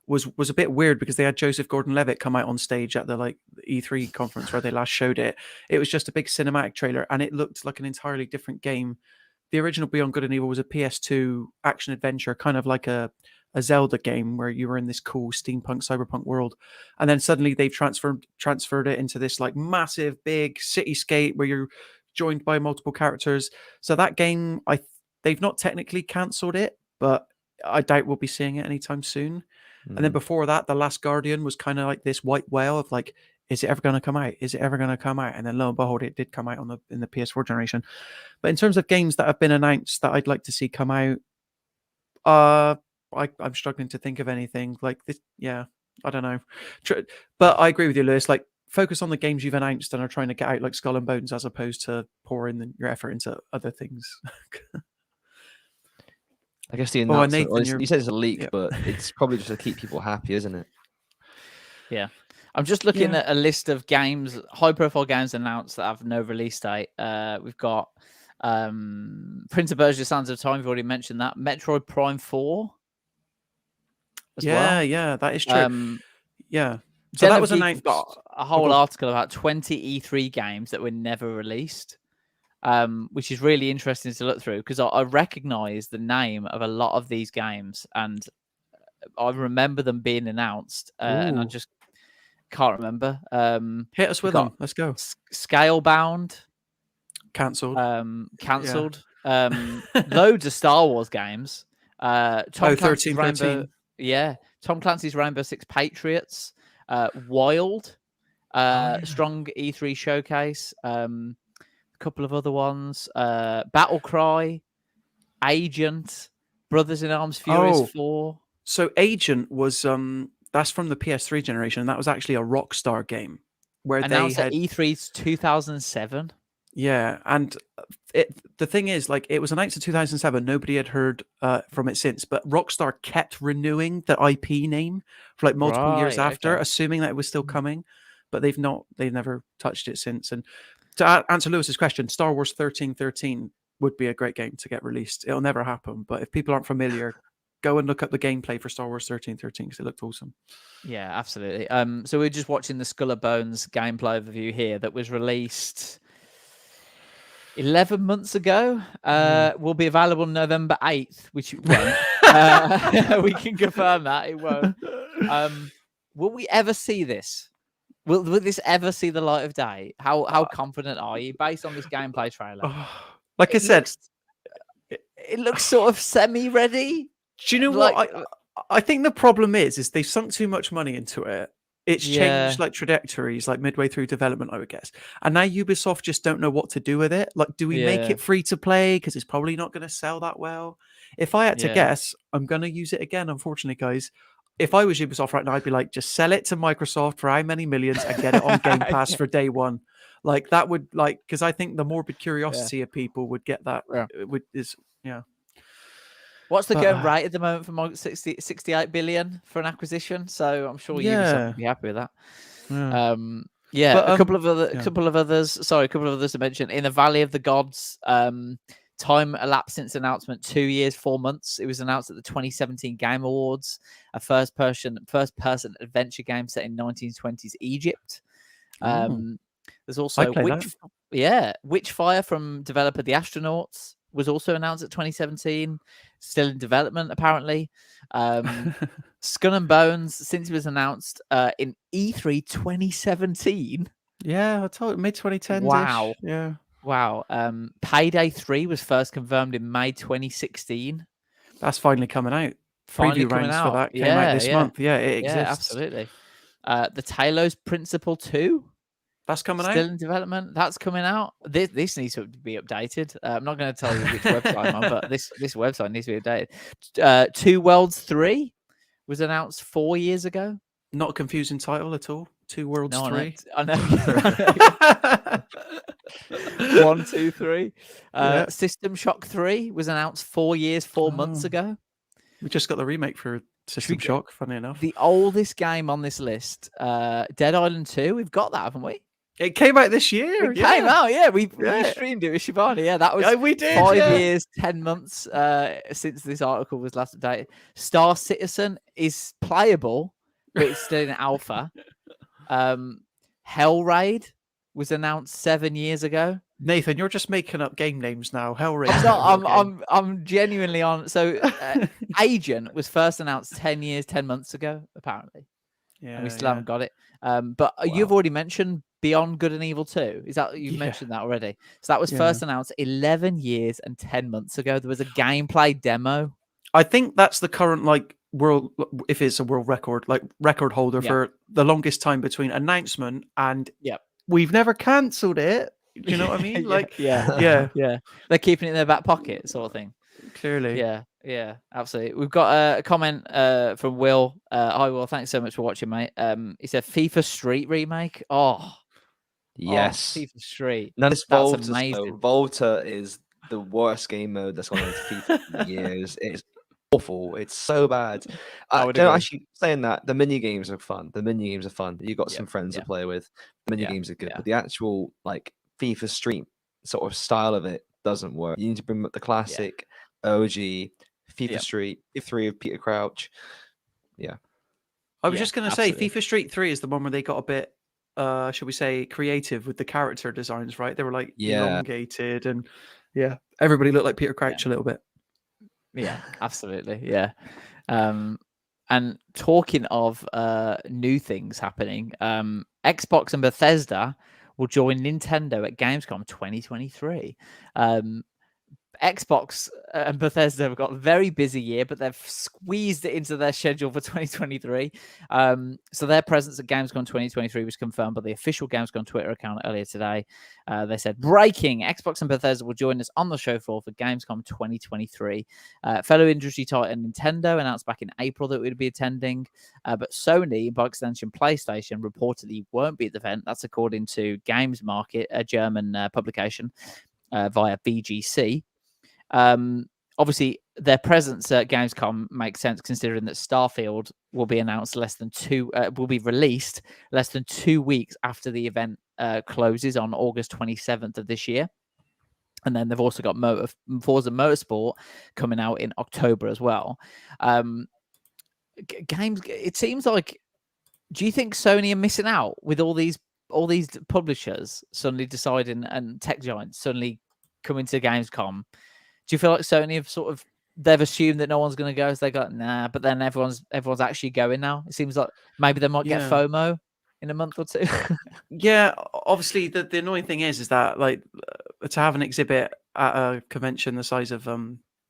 was a bit weird because they had Joseph Gordon-Levitt come out on stage at the like E3 conference where they last showed it. It was just a big cinematic trailer, and it looked like an entirely different game. The original Beyond Good and Evil was a PS2 action adventure, kind of like a Zelda game where you were in this cool steampunk cyberpunk world, and then suddenly they've transferred it into this like massive big cityscape where you're joined by multiple characters. So that game, they've not technically cancelled it, but I doubt we'll be seeing it anytime soon. And then before that, The Last Guardian was kind of like this white whale of like, is it ever going to come out? Is it ever going to come out? And then lo and behold, it did come out in the PS4 generation. But in terms of games that have been announced that I'd like to see come out, I'm struggling to think of anything like this. Yeah, I don't know. But I agree with you, Lewis. Like, focus on the games you've announced and are trying to get out, like Skull and Bones, as opposed to pouring your effort into other things. I guess the announcement, you said it's a leak, but it's probably just to keep people happy, isn't it? Yeah. I'm just looking at a list of games, high-profile games announced that have no release date. We've got Prince of Persia: Sands of Time. We've already mentioned that. Metroid Prime 4. Yeah, that is true. So that was announced. Got a whole article about 20 E3 games that were never released, which is really interesting to look through because I recognize the name of a lot of these games and I remember them being announced, and I just can't remember. Hit us with them. Let's go. Scalebound. Cancelled. Cancelled. Loads of Star Wars games. Tom Clancy's 13. Yeah. Tom Clancy's Rainbow Six Patriots. Wild. Strong E3 showcase. A couple of other ones. Battle Cry. Agent. Brothers in Arms Furious 4. So Agent was that's from the PS3 generation, and that was actually a Rockstar game where announced they had at E3 2007. Yeah, and the thing is, like, it was announced in 2007. Nobody had heard from it since, but Rockstar kept renewing the IP name for like multiple years after, assuming that it was still coming. But they've never touched it since. And to answer Lewis's question, Star Wars 1313 would be a great game to get released. It'll never happen, but if people aren't familiar, go and look up the gameplay for Star Wars 1313 because it looked awesome. Yeah, absolutely. So we're just watching the Skull and Bones gameplay overview here that was released 11 months ago. Will be available November 8th, which it won't. We can confirm that it won't. Will we ever see this? Will this ever see the light of day? How confident are you based on this gameplay trailer? Like I said, it looks sort of semi-ready. Do you know what? I think the problem is they've sunk too much money into it. It's changed like trajectories, like midway through development, I would guess. And now Ubisoft just don't know what to do with it. Like, do we make it free to play? Because it's probably not going to sell that well. If I had to guess, I'm going to use it again, unfortunately, guys. If I was Ubisoft right now, I'd be like, just sell it to Microsoft for how many millions and get it on Game Pass for day one. Like, that would, like, because I think the morbid curiosity of people would get that. What's the going rate at the moment for 68 billion for an acquisition? So I'm sure Ubisoft would be happy with that. A couple of others to mention. In the Valley of the Gods, time elapsed since announcement 2 years, 4 months. It was announced at the 2017 Game Awards, a first-person adventure game set in 1920s Egypt. There's also Witchfire from developer The Astronauts was also announced at 2017, still in development apparently. Skull and Bones, since it was announced in E3 2017. Yeah, I told mid 2010. Wow. Yeah. Wow. Payday 3 was first confirmed in May 2016. That's finally coming out. Finally Preview coming rounds out. for that came out this month. Yeah, it exists. Yeah, absolutely. The Talos Principle 2. That's coming out. Still in development. That's coming out. This needs to be updated. I'm not going to tell you which website I'm on, but this website needs to be updated. Two Worlds 3 was announced 4 years ago. Not a confusing title at all. Two Worlds 3. I know. 1, 2, 3. System Shock 3 was announced 4 years, 4 months ago. We just got the remake for System Shock, funny enough. The oldest game on this list, Dead Island 2. We've got that, haven't we? It came out this year. It came out, yeah. We streamed it with Shivani. Yeah, that was we did, 5 years, 10 months since this article was last updated. Star Citizen is playable, but it's still in alpha. Hell Raid was announced 7 years ago. Nathan, you're just making up game names now. Hell Raid. I'm genuinely on. So Agent was first announced 10 months ago, apparently. Yeah, and we still haven't got it. But you've already mentioned Beyond Good and Evil 2. Is that you've mentioned that already? So that was first announced 11 years and 10 months ago. There was a gameplay demo. I think that's the current world, if it's a world record, record holder for the longest time between announcement and we've never cancelled it. Do you know what I mean? Yeah. They're keeping it in their back pocket, sort of thing. Clearly. Yeah, absolutely. We've got a comment from Will. Hi, Will. Thanks so much for watching, mate. He said FIFA Street remake. Yes. FIFA Street. That's amazing. So Volta is the worst game mode that's gone into FIFA in years. It's awful. It's so bad. Actually, saying that, the mini games are fun. You got some friends to play with. The mini games are good, but the actual FIFA Street sort of style of it doesn't work. You need to bring up the classic OG FIFA Street 3 of Peter Crouch. Yeah. I was just going to say FIFA Street 3 is the one where they got a bit should we say creative with the character designs, right? They were elongated and everybody looked like Peter Crouch a little bit. Yeah, absolutely. Yeah. And talking of new things happening, Xbox and Bethesda will join Nintendo at Gamescom 2023. Xbox and Bethesda have got a very busy year, but they've squeezed it into their schedule for 2023. So their presence at Gamescom 2023 was confirmed by the official Gamescom Twitter account earlier today. They said, breaking, Xbox and Bethesda will join us on the show floor for Gamescom 2023. Fellow industry titan Nintendo announced back in April that it would be attending, but Sony, by extension PlayStation, reportedly won't be at the event. That's according to Games Market, a German publication, via VGC. obviously, their presence at Gamescom makes sense considering that Starfield will be announced will be released less than 2 weeks after the event closes on August 27th of this year. And then they've also got Forza Motorsport coming out in October as well. Games. It seems like. Do you think Sony are missing out with all these publishers suddenly deciding and tech giants suddenly coming to Gamescom? Do you feel like Sony have they've assumed that no one's going to go, so they got nah, but then everyone's actually going now? It seems like maybe they might get FOMO in a month or two. Yeah, obviously the annoying thing is that like to have an exhibit at a convention the size of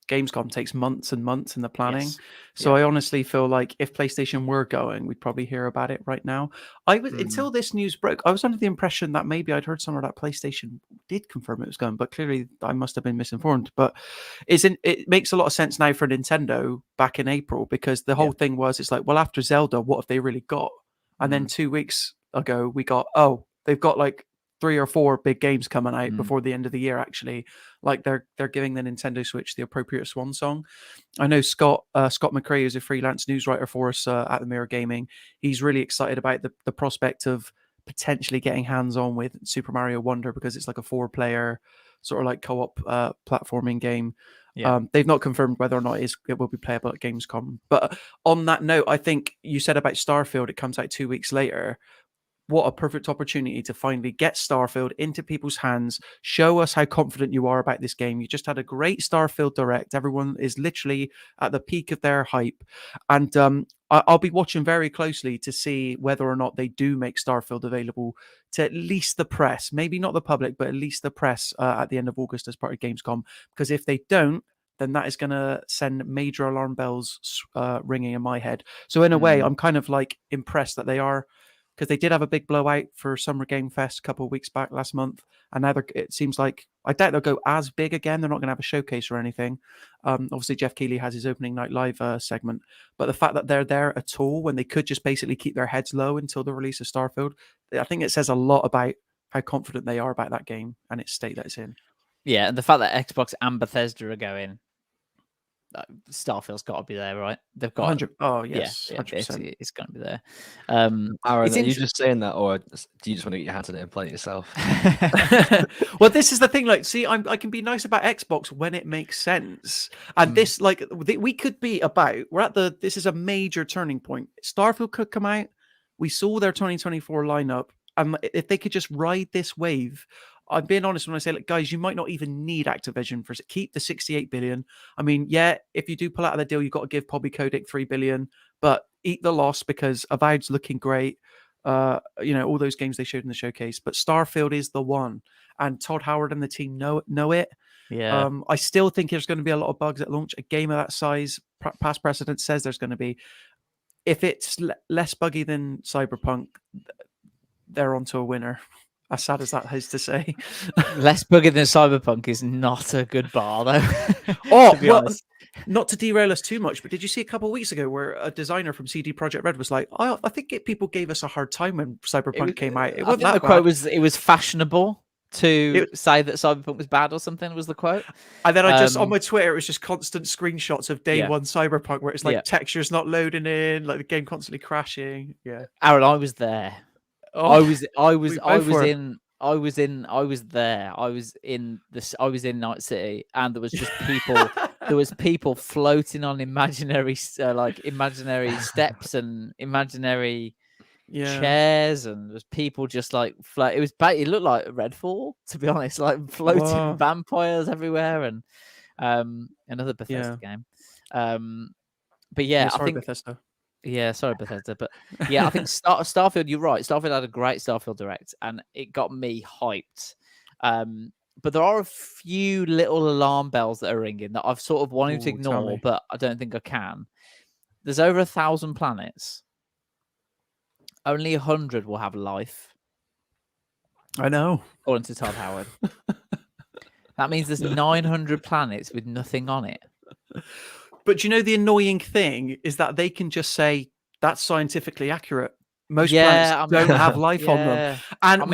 Gamescom takes months and months in the planning. Yes. So I honestly feel like if PlayStation were going, we'd probably hear about it right now. I was until this news broke, I was under the impression that maybe I'd heard somewhere that PlayStation did confirm it was going, but clearly I must have been misinformed. But it makes a lot of sense now for Nintendo back in April, because the whole thing was, it's like, well, after Zelda, what have they really got? And then 2 weeks ago, we got, they've got like 3 or 4 big games coming out before the end of the year. Actually, like they're giving the Nintendo Switch the appropriate swan song. I know Scott McRae, who's a freelance news writer for us at the Mirror Gaming. He's really excited about the prospect of potentially getting hands on with Super Mario Wonder, because it's like a 4-player sort of like co-op platforming game. Yeah. They've not confirmed whether or not it will be playable at Gamescom. But on that note, I think you said about Starfield, it comes out 2 weeks later. What a perfect opportunity to finally get Starfield into people's hands. Show us how confident you are about this game. You just had a great Starfield Direct. Everyone is literally at the peak of their hype. And I'll be watching very closely to see whether or not they do make Starfield available to at least the press. Maybe not the public, but at least the press at the end of August as part of Gamescom. Because if they don't, then that is going to send major alarm bells ringing in my head. So in a way, I'm kind of like impressed that they are, because they did have a big blowout for Summer Game Fest a couple of weeks back last month. And now it seems like, I doubt they'll go as big again. They're not going to have a showcase or anything. Obviously, Jeff Keighley has his opening night live segment. But the fact that they're there at all when they could just basically keep their heads low until the release of Starfield, I think it says a lot about how confident they are about that game and its state that it's in. Yeah, and the fact that Xbox and Bethesda are going, Starfield's got to be there, right? They've got 100. Oh yes, yeah, 100%. It's going to be there. Aaron, are you just saying that, or do you just want to get your hands on it and play it yourself? Well, this is the thing. Like, see, I can be nice about Xbox when it makes sense, and this, like, we could be about. This is a major turning point. Starfield could come out. We saw their 2024 lineup, and if they could just ride this wave. I'm being honest when I say, like, guys, you might not even need Activision for it. Keep the 68 billion. I mean, yeah, if you do pull out of the deal, you've got to give Bobby Kotick 3 billion, but eat the loss because Avowed's looking great. All those games they showed in the showcase, but Starfield is the one, and Todd Howard and the team know it. Yeah. I still think there's going to be a lot of bugs at launch. A game of that size, past precedent says there's going to be. If it's less buggy than Cyberpunk, they're onto a winner. As sad as that is to say. Less buggy than Cyberpunk is not a good bar, though. Not to derail us too much, but did you see a couple of weeks ago where a designer from CD Projekt Red was like, I think people gave us a hard time when Cyberpunk came out. It wasn't that the quote was, it was fashionable to say that Cyberpunk was bad or something, was the quote. And then I just, on my Twitter, it was just constant screenshots of day one Cyberpunk where it's like textures not loading in, like the game constantly crashing. Yeah. Aaron, I was there. Oh, I was in Night City, and there was just people. There was people floating on imaginary steps and imaginary chairs, and there was people just like float. It looked like Redfall, to be honest, like floating vampires everywhere, and another Bethesda game. But yeah, I think Bethesda. Yeah, sorry, Bethesda. But yeah, I think Starfield, you're right. Starfield had a great Starfield Direct, and it got me hyped. But there are a few little alarm bells that are ringing that I've sort of wanted to ignore, but I don't think I can. There's over 1,000 planets. Only 100 will have life. I know. According to Todd Howard. That means there's 900 planets with nothing on it. But you know, the annoying thing is that they can just say that's scientifically accurate. Most Yeah, planets don't have life on them. yeah. And I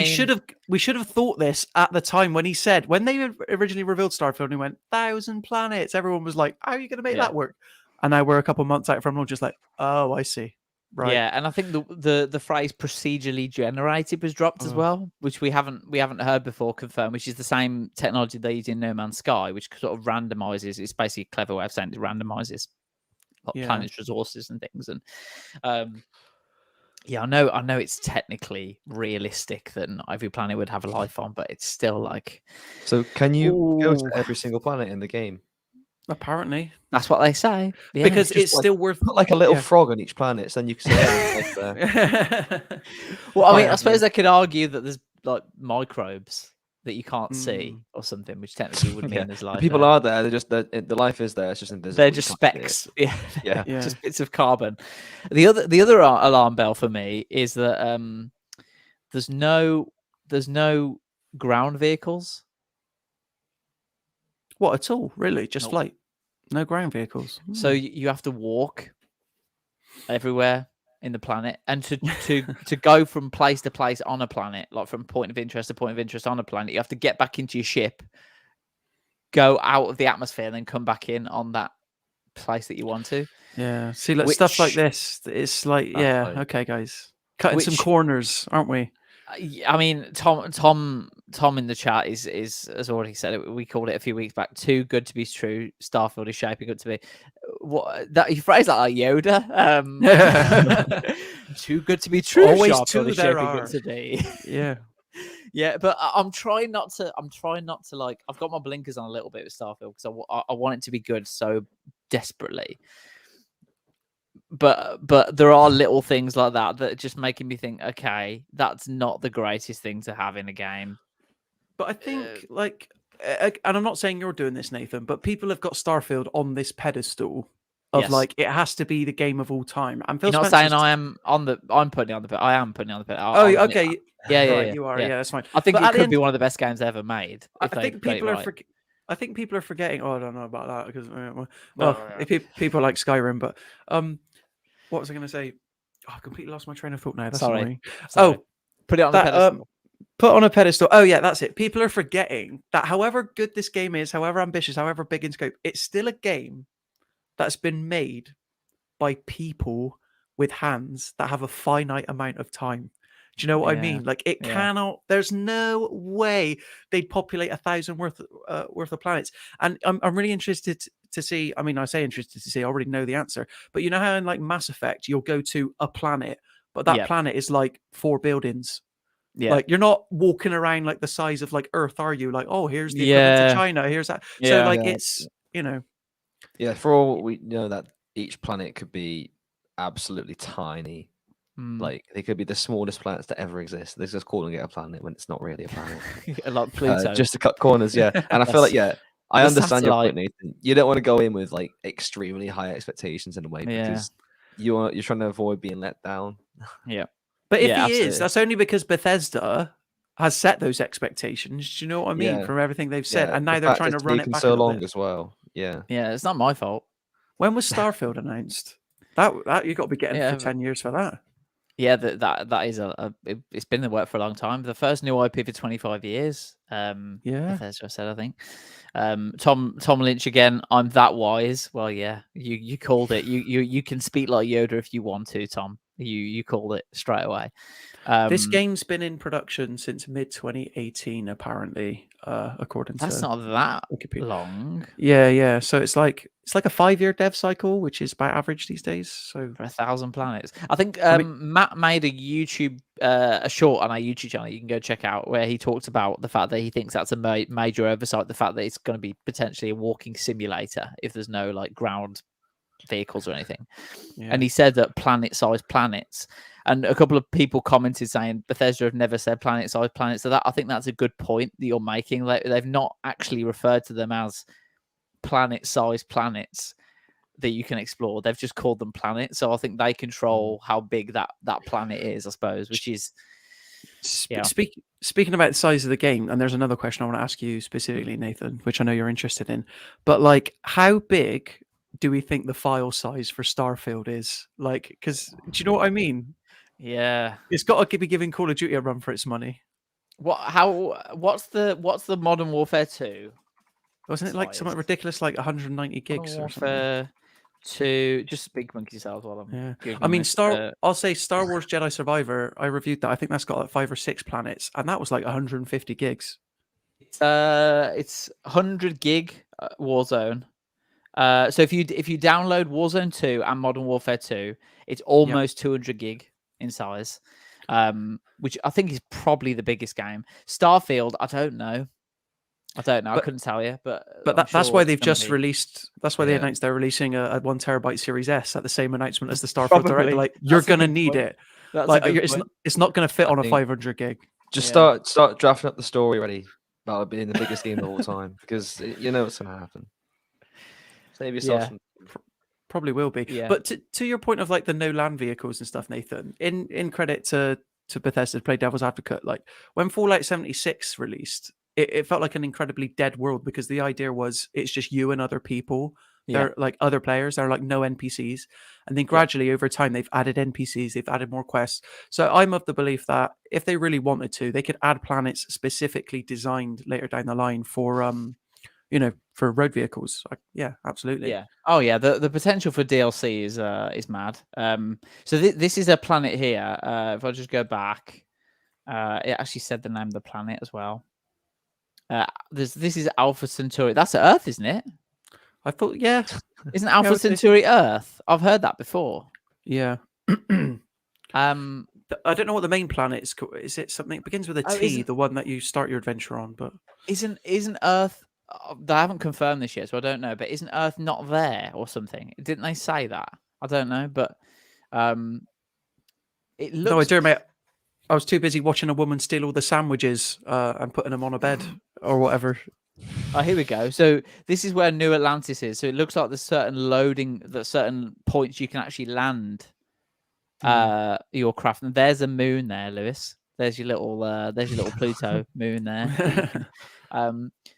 we should have thought this at the time when they originally revealed Starfield and he went 1,000 planets. Everyone was like, "How are you going to make that work?" And now we're a couple months out from launch, just like, "Oh, I see." Right. Yeah, and I think the phrase procedurally generated was dropped as well, which we haven't heard before confirmed, which is the same technology they use in No Man's Sky, which sort of randomizes. It's basically a clever way of saying it randomizes planets' resources and things. And yeah, I know it's technically realistic that not every planet would have a life on, but it's still like. So can you go to every single planet in the game? Apparently, that's what they say. Yeah. Because it's like, still worth put like a little frog on each planet, so then you can say. Well, I mean, I suppose they could argue that there's like microbes that you can't see or something, which technically would mean there's life. People are there. They're just the life is there. It's just invisible. They're just specks. Yeah, yeah, just bits of carbon. The other alarm bell for me is that there's no ground vehicles. What at all? Really? Just flight? No ground vehicles. So you have to walk everywhere in the planet, and to go from place to place on a planet, like from point of interest to point of interest on a planet, you have to get back into your ship, go out of the atmosphere, and then come back in on that place that you want to. Yeah. See, like stuff like this. It's like, okay, guys, cutting some corners, aren't we? I mean, Tom in the chat has already said it. We called it a few weeks back. Too good to be true. Starfield is shaping up to be. What that you phrase that like Yoda? Too good to be true. Always Starfield two is there shaping are. up to be. Yeah. Yeah, but I'm trying not to. Like, I've got my blinkers on a little bit with Starfield because I want it to be good so desperately. But there are little things like that that are just making me think, okay, that's not the greatest thing to have in a game. But I think, and I'm not saying you're doing this, Nathan, but people have got Starfield on this pedestal of like it has to be the game of all time. And Phil You're not Spencer's saying I am putting it on the pedestal. I am putting it on the pedestal. Oh, okay. Yeah, right, you are. Yeah, that's fine. I think but it could be one of the best games ever made. I think people are forgetting. Oh, I don't know about that because people like Skyrim. But what was I going to say? Oh, I completely lost my train of thought now. That's annoying. Sorry. Put it on the pedestal. Put on a pedestal. Oh, yeah, that's it. People are forgetting that however good this game is, however ambitious, however big in scope, it's still a game that's been made by people with hands that have a finite amount of time. Do you know what I mean? Like it cannot. There's no way they'd populate 1,000 worth of planets. And I'm really interested to see. I mean, I say interested to see. I already know the answer. But you know how in like Mass Effect, you'll go to a planet, but that planet is like 4 buildings. Yeah. Like you're not walking around like the size of like Earth, are you? Like, oh, here's the equivalent to China. Here's that. So like it's Yeah, for all we know that each planet could be absolutely tiny. Like they could be the smallest planets that ever exist. They're just calling it a planet when it's not really a planet. Like Pluto. Just to cut corners, yeah. And I feel like, I understand your point, Nathan. You don't want to go in with like extremely high expectations in a way because you're trying to avoid being let down. Yeah. But if he is, that's only because Bethesda has set those expectations. Do you know what I mean? From everything they've said, and now they're trying to run it back so long as well. Yeah, it's not my fault. When was Starfield announced? That you got to be getting for 10 years for that. Yeah, that is it's been in the work for a long time. The first new IP for 25 years. Bethesda said, I think. Tom Lynch again. I'm that wise. Well, yeah, you called it. You can speak like Yoda if you want to, Tom. You called it straight away. This game's been in production since mid 2018, apparently, according to. That's not that long. Yeah. So it's like a 5-year dev cycle, which is about average these days. So for 1,000 planets, I think Matt made a YouTube a short on our YouTube channel. You can go check out where he talked about the fact that he thinks that's a major oversight. The fact that it's going to be potentially a walking simulator if there's no like ground vehicles or anything. And he said that planet-sized planets, and a couple of people commented saying Bethesda have never said planet-sized planets. So that I think that's a good point that you're making. They've not actually referred to them as planet-sized planets that you can explore. They've just called them planets. So I think they control how big that planet is, I suppose, which is Speaking about the size of the game, and there's another question I want to ask you specifically, Nathan, which I know you're interested in. But like, how big do we think the file size for Starfield is? Like, because do you know what I mean? Yeah. It's got to be giving Call of Duty a run for its money. What's the Modern Warfare 2? Wasn't it like something size? ridiculous, like 190 gigs Modern or something? Warfare 2, just big monkey cells while I'm Yeah. Googling I mean, this. I'll say Star Wars Jedi Survivor. I reviewed that. I think that's got like 5 or 6 planets, and that was like 150 gigs. It's 100 gig Warzone. So if you download Warzone 2 and Modern Warfare 2, it's almost 200 gig in size, which I think is probably the biggest game. Starfield, I don't know. I couldn't tell you, but that's why they've just released. That's why they announced they're releasing a 1 terabyte Series S at the same announcement as the Starfield Direct. Like, you're gonna need it. Like, it's not gonna fit on a 500 gig. Just start drafting up the story already about it being the biggest game of all time, because you know what's gonna happen. Save yourself. Probably will be. Yeah. But to your point of like the no land vehicles and stuff, Nathan, in credit to Bethesda, to play devil's advocate, like when Fallout 76 released, it felt like an incredibly dead world, because the idea was it's just you and other people. They're like other players. They're like no NPCs. And then gradually over time, they've added NPCs. They've added more quests. So I'm of the belief that if they really wanted to, they could add planets specifically designed later down the line for for road vehicles. Yeah, absolutely. Yeah. Oh yeah. The potential for DLC is mad. So this is a planet here. If I just go back, it actually said the name of the planet as well. This is Alpha Centauri. That's Earth, isn't it? I thought, yeah. Isn't Alpha Centauri Earth? I've heard that before. Yeah. I don't know what the main planet is. Is it something? It begins with a T, the one that you start your adventure on, but isn't Earth? They haven't confirmed this yet, so I don't know. But isn't Earth not there or something? Didn't they say that? I don't know, but it looks. No, I do, mate. I was too busy watching a woman steal all the sandwiches and putting them on a bed or whatever. Oh, here we go. So this is where New Atlantis is. So it looks like there's certain points you can actually land your craft. And there's a moon there, Lewis. There's your little Pluto moon there.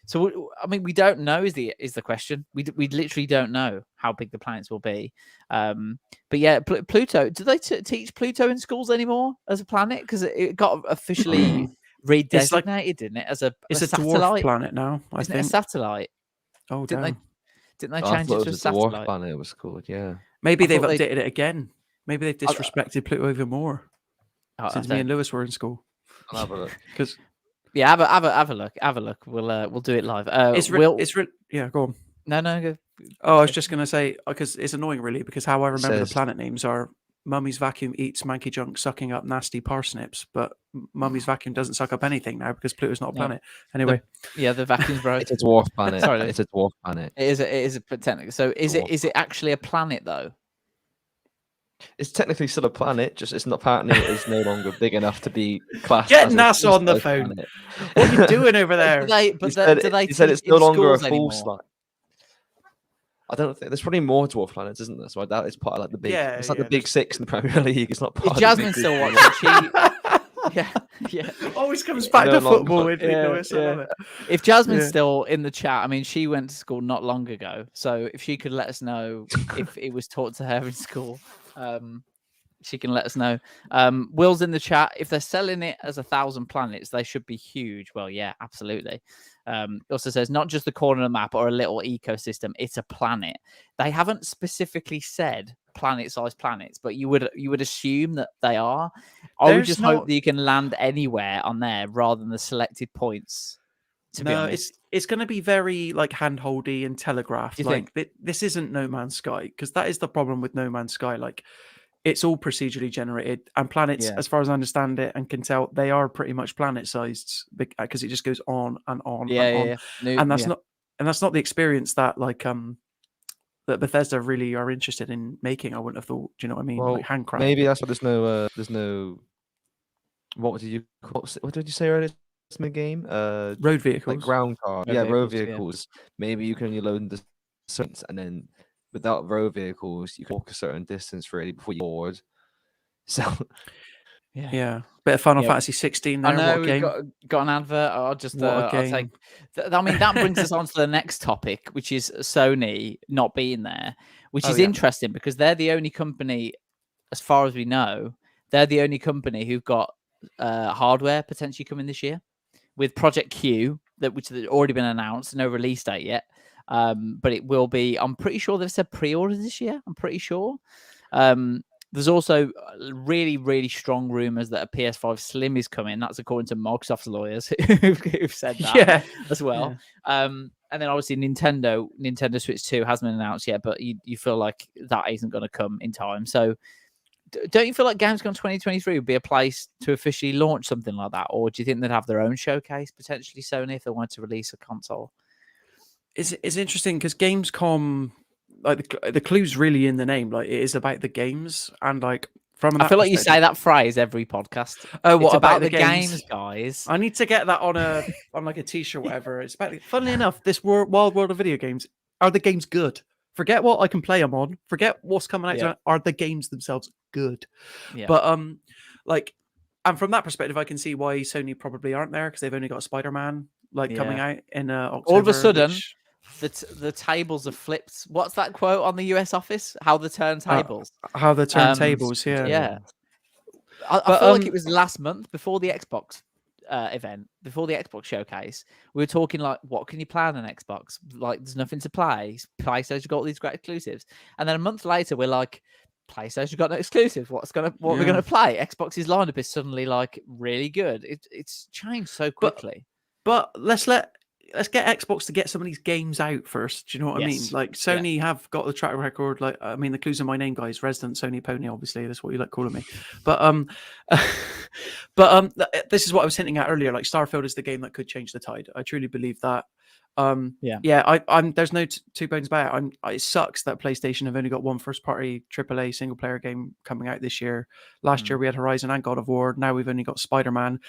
So I mean, we don't know is the question. We literally don't know how big the planets will be. But yeah, Pluto. Do they teach Pluto in schools anymore as a planet? Because it got officially redesignated, didn't it? As a dwarf planet now. I think a satellite. Oh, didn't they change it to a satellite? Dwarf planet it was called. Yeah. Maybe they've updated it again. Maybe they've disrespected Pluto even more since me and Lewis were in school. I'll have a look. Because yeah, have a look. Have a look. We'll do it live. Yeah, go on. No. Go. Oh, I was just gonna say, because it's annoying, really, because how I remember the planet names are Mummy's Vacuum eats manky junk, sucking up nasty parsnips, but Mummy's Vacuum doesn't suck up anything now because Pluto's not a planet. Anyway, the vacuum's broke. It's a dwarf planet. Sorry, it's a dwarf planet. It is a technically. So is it actually a planet though? It's technically still a planet, just it's not apparently it is no longer big enough to be classed. Get as NASA on the phone. Planet. What are you doing over there? He said it's no longer a full slide. I don't think there's probably more dwarf planets, isn't there? So I doubt it's part of like the big. It's like the big six in the Premier League. It's not part. Is Jasmine still watching? Yeah. Always comes back to football. If Jasmine's still in the chat, I mean, she went to school not long ago, so if she could let us know if it was taught to her in school, she can let us know. Will's in the chat. If they're selling it as 1,000 planets, they should be huge. Well, yeah, absolutely. Also says not just the corner of the map or a little ecosystem, it's a planet. They haven't specifically said planet-sized planets, but you would assume that they are. I would just hope that you can land anywhere on there rather than the selected points. To be honest, it's going to be very like hand-holdy and telegraphed. Like this isn't No Man's Sky, because that is the problem with No Man's Sky. Like, it's all procedurally generated, and planets, as far as I understand it and can tell, they are pretty much planet-sized because it just goes on and on and on. And that's not the experience that that Bethesda really are interested in making. I wouldn't have thought. Do you know what I mean? Well, like handcraft. Maybe that's why there's no. What did you say earlier? In the game, road vehicles, like ground cars. Road vehicles. Yeah. Maybe you can only load the certain, and then without road vehicles, you can walk a certain distance really before you board. So, yeah. Bit of Final Fantasy 16 there. I know what a game. Got an advert. I'll take. I mean, that brings us on to the next topic, which is Sony not being there, which is interesting because they're the only company, as far as we know, they're the only company who've got hardware potentially coming this year with Project Q, which has already been announced, no release date yet. But it will be. I'm pretty sure they've said pre-order this year. I'm pretty sure. There's also really, really strong rumors that a PS5 Slim is coming. That's according to Microsoft's lawyers who've said that as well. Yeah. And then obviously Nintendo Switch 2 hasn't been announced yet, but you feel like that isn't going to come in time. So don't you feel like Gamescom 2023 would be a place to officially launch something like that? Or do you think they'd have their own showcase, potentially Sony, if they wanted to release a console? It's interesting because Gamescom, like the clue's really in the name. Like it is about the games, and like from I feel like you say that phrase every podcast. Oh, what it's about the games, guys? I need to get that on like a t-shirt, whatever. It's about. Funnily enough, this wild world of video games, are the games good? Forget what I can play them on. Forget what's coming out. Yeah. Are the games themselves good? Yeah. But like, and from that perspective, I can see why Sony probably aren't there because they've only got Spider-Man coming out in October. All of a sudden. The tables are flipped. What's that quote on the US office? How the turntables. How the turntables, yeah. I feel like it was last month before the Xbox event, before the Xbox showcase. We were talking like, what can you play on an Xbox? Like, there's nothing to play. PlayStation got all these great exclusives. And then a month later, we're like, PlayStation got no exclusives. What we're gonna play? Xbox's lineup is suddenly like really good. It's changed so quickly. But let's get Xbox to get some of these games out first. Do you know what I mean? Like Sony have got the track record. Like, I mean, the clues in my name, guys. Resident Sony Pony, obviously. That's what you like calling me. But this is what I was hinting at earlier. Like, Starfield is the game that could change the tide. I truly believe that. I'm there's no two bones about it. It sucks that PlayStation have only got one first party AAA single player game coming out this year. Last year we had Horizon and God of War. Now we've only got Spider-Man,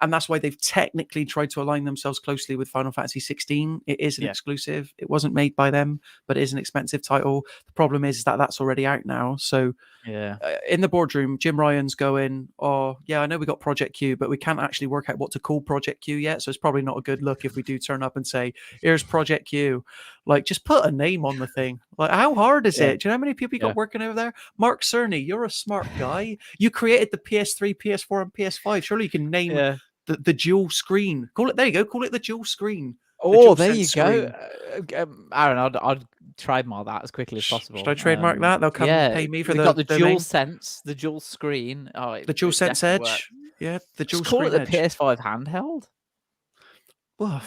and that's why they've technically tried to align themselves closely with Final Fantasy 16. It is an exclusive. It wasn't made by them, but it is an expensive title. The problem is that that's already out now. So in the boardroom, Jim Ryan's going, "Oh yeah, I know we got Project Q, but we can't actually work out what to call Project Q yet. So it's probably not a good look if we do turn up and say, here's Project Q." Like, just put a name on the thing. Like, how hard is it? Do you know how many people you got working over there? Mark Cerny, you're a smart guy. You created the PS3, PS4, and PS5. Surely you can name the dual screen. There you go. Call it the dual screen. Oh, there you go. Aaron, I'd trademark that as quickly as possible. Should I trademark that? They'll come pay me for got the dual sense, the dual screen. Oh, the dual sense edge. Work. Yeah, the dual screen. Call it the edge. PS5 handheld. Well,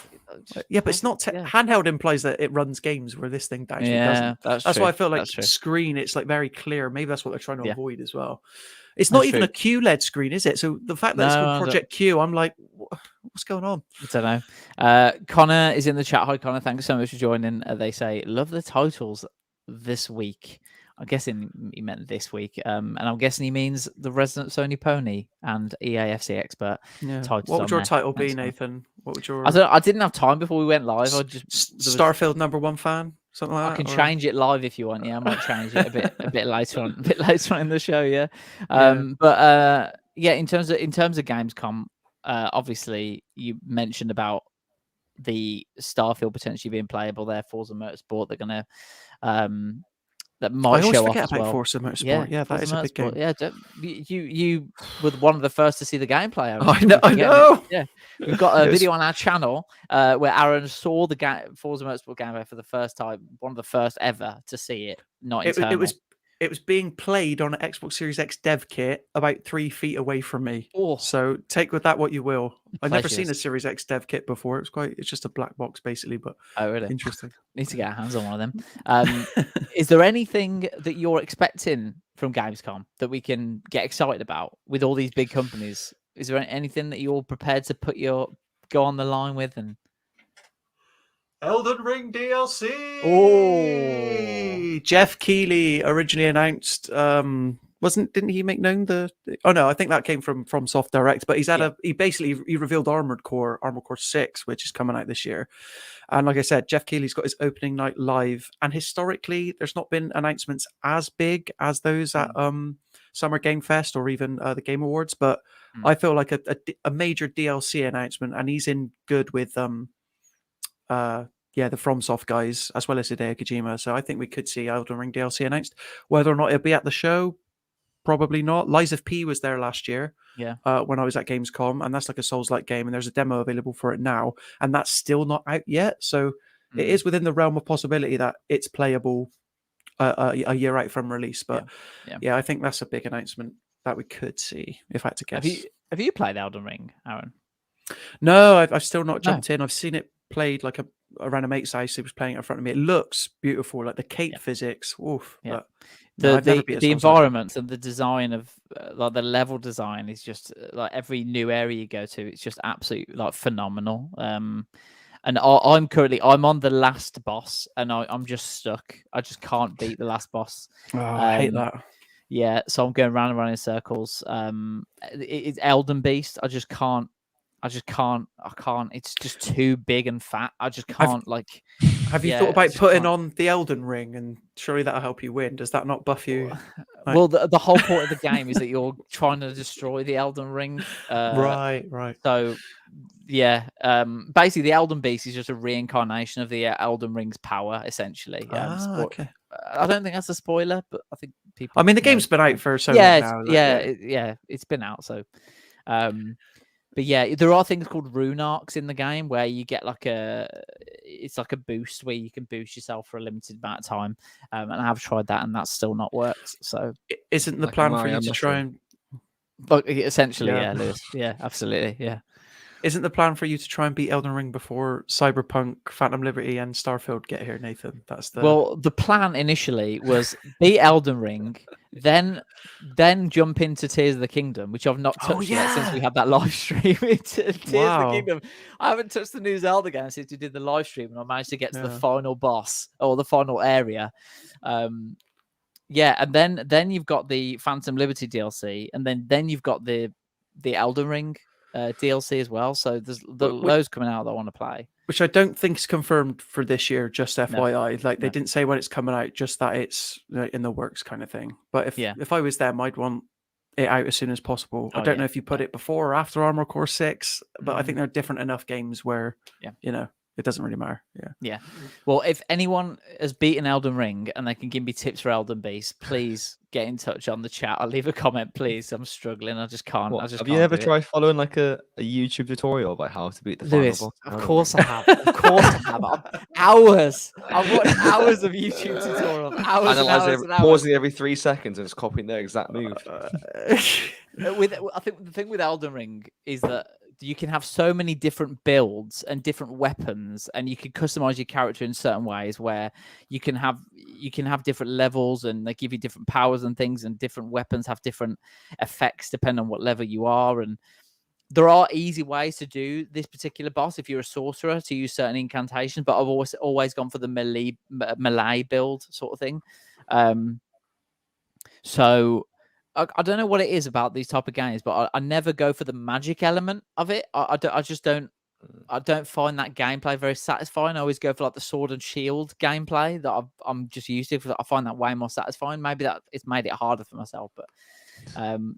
yeah, but it's not handheld implies that it runs games where this thing actually doesn't. That's why I feel like screen. It's like very clear. Maybe that's what they're trying to avoid as well. It's not even a QLED screen, is it? So the fact that it's called Project Q, I'm like, what's going on? I don't know. Connor is in the chat. Hi, Connor. Thanks so much for joining. They say, love the titles this week. I'm guessing he meant this week. And I'm guessing he means the Resident Sony Pony and EAFC Expert titles. What would your title be, Nathan? What would your... I didn't have time before we went live. I just Starfield #1 fan? Something like that? I can change it live if you want. Yeah, I might change it a bit later on, in the show. Yeah, but in terms of Gamescom, obviously you mentioned about the Starfield potentially being playable there. Forza Motorsport, they're gonna that might show off as well. Forza Motorsport. Yeah, that is a big game. Yeah, you were one of the first to see the gameplay. I know. Yeah, we've got a video on our channel where Aaron saw the Forza Motorsport gameplay for the first time, one of the first ever to see it. It was being played on an Xbox Series X dev kit about 3 feet away from me. Oh. So take with that what you will. I've never seen a Series X dev kit before. It's just a black box basically, but really interesting. Need to get our hands on one of them. Is there anything that you're expecting from Gamescom that we can get excited about with all these big companies? Is there anything that you're prepared to go on the line with? And Elden Ring DLC. Oh, Jeff Keighley originally announced. Didn't he make known the? Oh no, I think that came from FromSoft Direct. But he revealed Armored Core 6, which is coming out this year. And like I said, Jeff Keighley's got his opening night live. And historically, there's not been announcements as big as those at Summer Game Fest or even the Game Awards. But I feel like a major DLC announcement, and he's in good with the FromSoft guys as well as Hideo Kojima. So I think we could see Elden Ring DLC announced. Whether or not it'll be at the show, probably not. Lies of P was there last year. Yeah. When I was at Gamescom, and that's like a Souls-like game, and there's a demo available for it now, and that's still not out yet. So it is within the realm of possibility that it's playable a year out from release. But yeah, I think that's a big announcement that we could see, if I had to guess. Have you played Elden Ring, Aaron? No, I've still not jumped in. I've seen it played like around a mate's house. He was playing it in front of me. It looks beautiful, like the cape physics. Oof. Yeah. But the environments and the design of like the level design is just like every new area you go to, it's just absolutely like phenomenal. And I'm on the last boss, and I'm just stuck. I just can't beat the last boss. Oh, I hate that. Yeah, so I'm going round and round in circles. It's Elden Beast. I can't. It's just too big and fat. I just can't Have you thought about putting on the Elden Ring, and surely that'll help you win? Does that not buff you? Well, the whole point of the game is that you're trying to destroy the Elden Ring. Right. So, yeah, basically the Elden Beast is just a reincarnation of the Elden Ring's power, essentially. Okay. I don't think that's a spoiler, but I think people. I mean, the game's been out for so long now. It's been out. So, but yeah, there are things called rune arcs in the game where you get it's like a boost where you can boost yourself for a limited amount of time. And I have tried that, and that's still not worked. So, isn't the plan for you to try and? But essentially, yeah, Lewis. Yeah, absolutely, yeah. Isn't the plan for you to try and beat Elden Ring before Cyberpunk, Phantom Liberty, and Starfield get here, Nathan? Well, the plan initially was beat Elden Ring, then jump into Tears of the Kingdom, which I've not touched yet since we had that live stream into Tears of the Kingdom. I haven't touched the new Zelda game since we did the live stream, and I managed to get to the final boss or the final area. Yeah, and then you've got the Phantom Liberty DLC, and then you've got the Elden Ring DLC as well. So there's those coming out that I want to play. Which I don't think is confirmed for this year, just FYI. They didn't say when it's coming out, just that it's in the works kind of thing. But if I was them, I'd want it out as soon as possible. I don't know if you put it before or after Armored Core 6, but I think they're different enough games where, it doesn't really matter. Yeah. Well, if anyone has beaten Elden Ring and they can give me tips for Elden Beast, please get in touch on the chat. I'll leave a comment, please. I'm struggling. I just can't. Have you ever tried following like a YouTube tutorial about how to beat the final boss? Of course I have. Of course I have. Hours. I've watched hours of YouTube tutorials. Pausing every 3 seconds and just copying their exact move. I think the thing with Elden Ring is that you can have so many different builds and different weapons, and you can customize your character in certain ways where you can have different levels, and they give you different powers and things, and different weapons have different effects depending on what level you are. And there are easy ways to do this particular boss if you're a sorcerer to use certain incantations, but I've always gone for the melee build sort of thing. So I don't know what it is about these type of games, but I never go for the magic element of it. I just don't find that gameplay very satisfying. I always go for like the sword and shield gameplay that I'm just used to. I find that way more satisfying. Maybe that it's made it harder for myself, but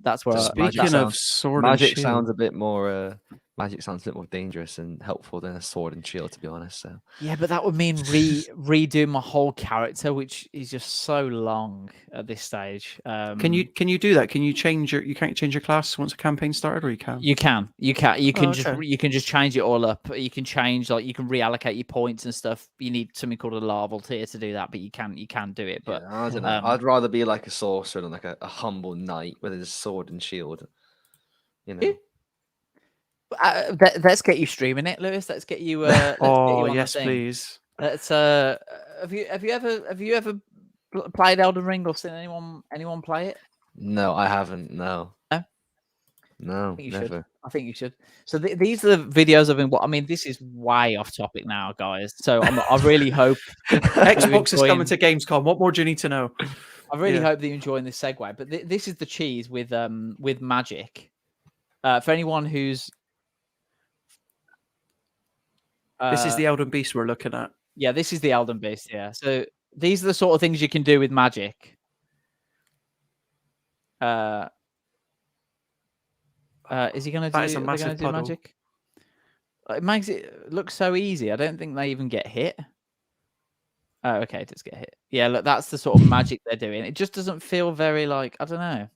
that's where. Speaking of sword and magic shield, sounds a bit more. Magic sounds a bit more dangerous and helpful than a sword and shield, to be honest. So yeah, but that would mean redo my whole character, which is just so long at this stage. Can you do that? Can you change you can't change your class once a campaign started, or you can? You can just change it all up. You can change, like, you can reallocate your points and stuff. You need something called a larval tier to do that, but you can do it. But yeah, I don't know. I'd rather be like a sorcerer than like a humble knight with a sword and shield. You know. Let's get you streaming it, Lewis. Let's get you. Yes, please. Let's. Have you ever played Elden Ring or seen anyone play it? No, I haven't. No, never. I think you should. So these are the videos I've been. I mean, this is way off topic now, guys. So I really hope Xbox is coming to Gamescom. What more do you need to know? I really hope that you're enjoying this segue. But this is the cheese with magic. For anyone who's this is the Elden Beast we're looking at. Yeah, this is the Elden Beast. Yeah, so these are the sort of things you can do with magic. Is he going to do magic? It makes it look so easy. I don't think they even get hit. Oh, okay, it does get hit. Yeah, look, that's the sort of magic they're doing. It just doesn't feel very, like, I don't know.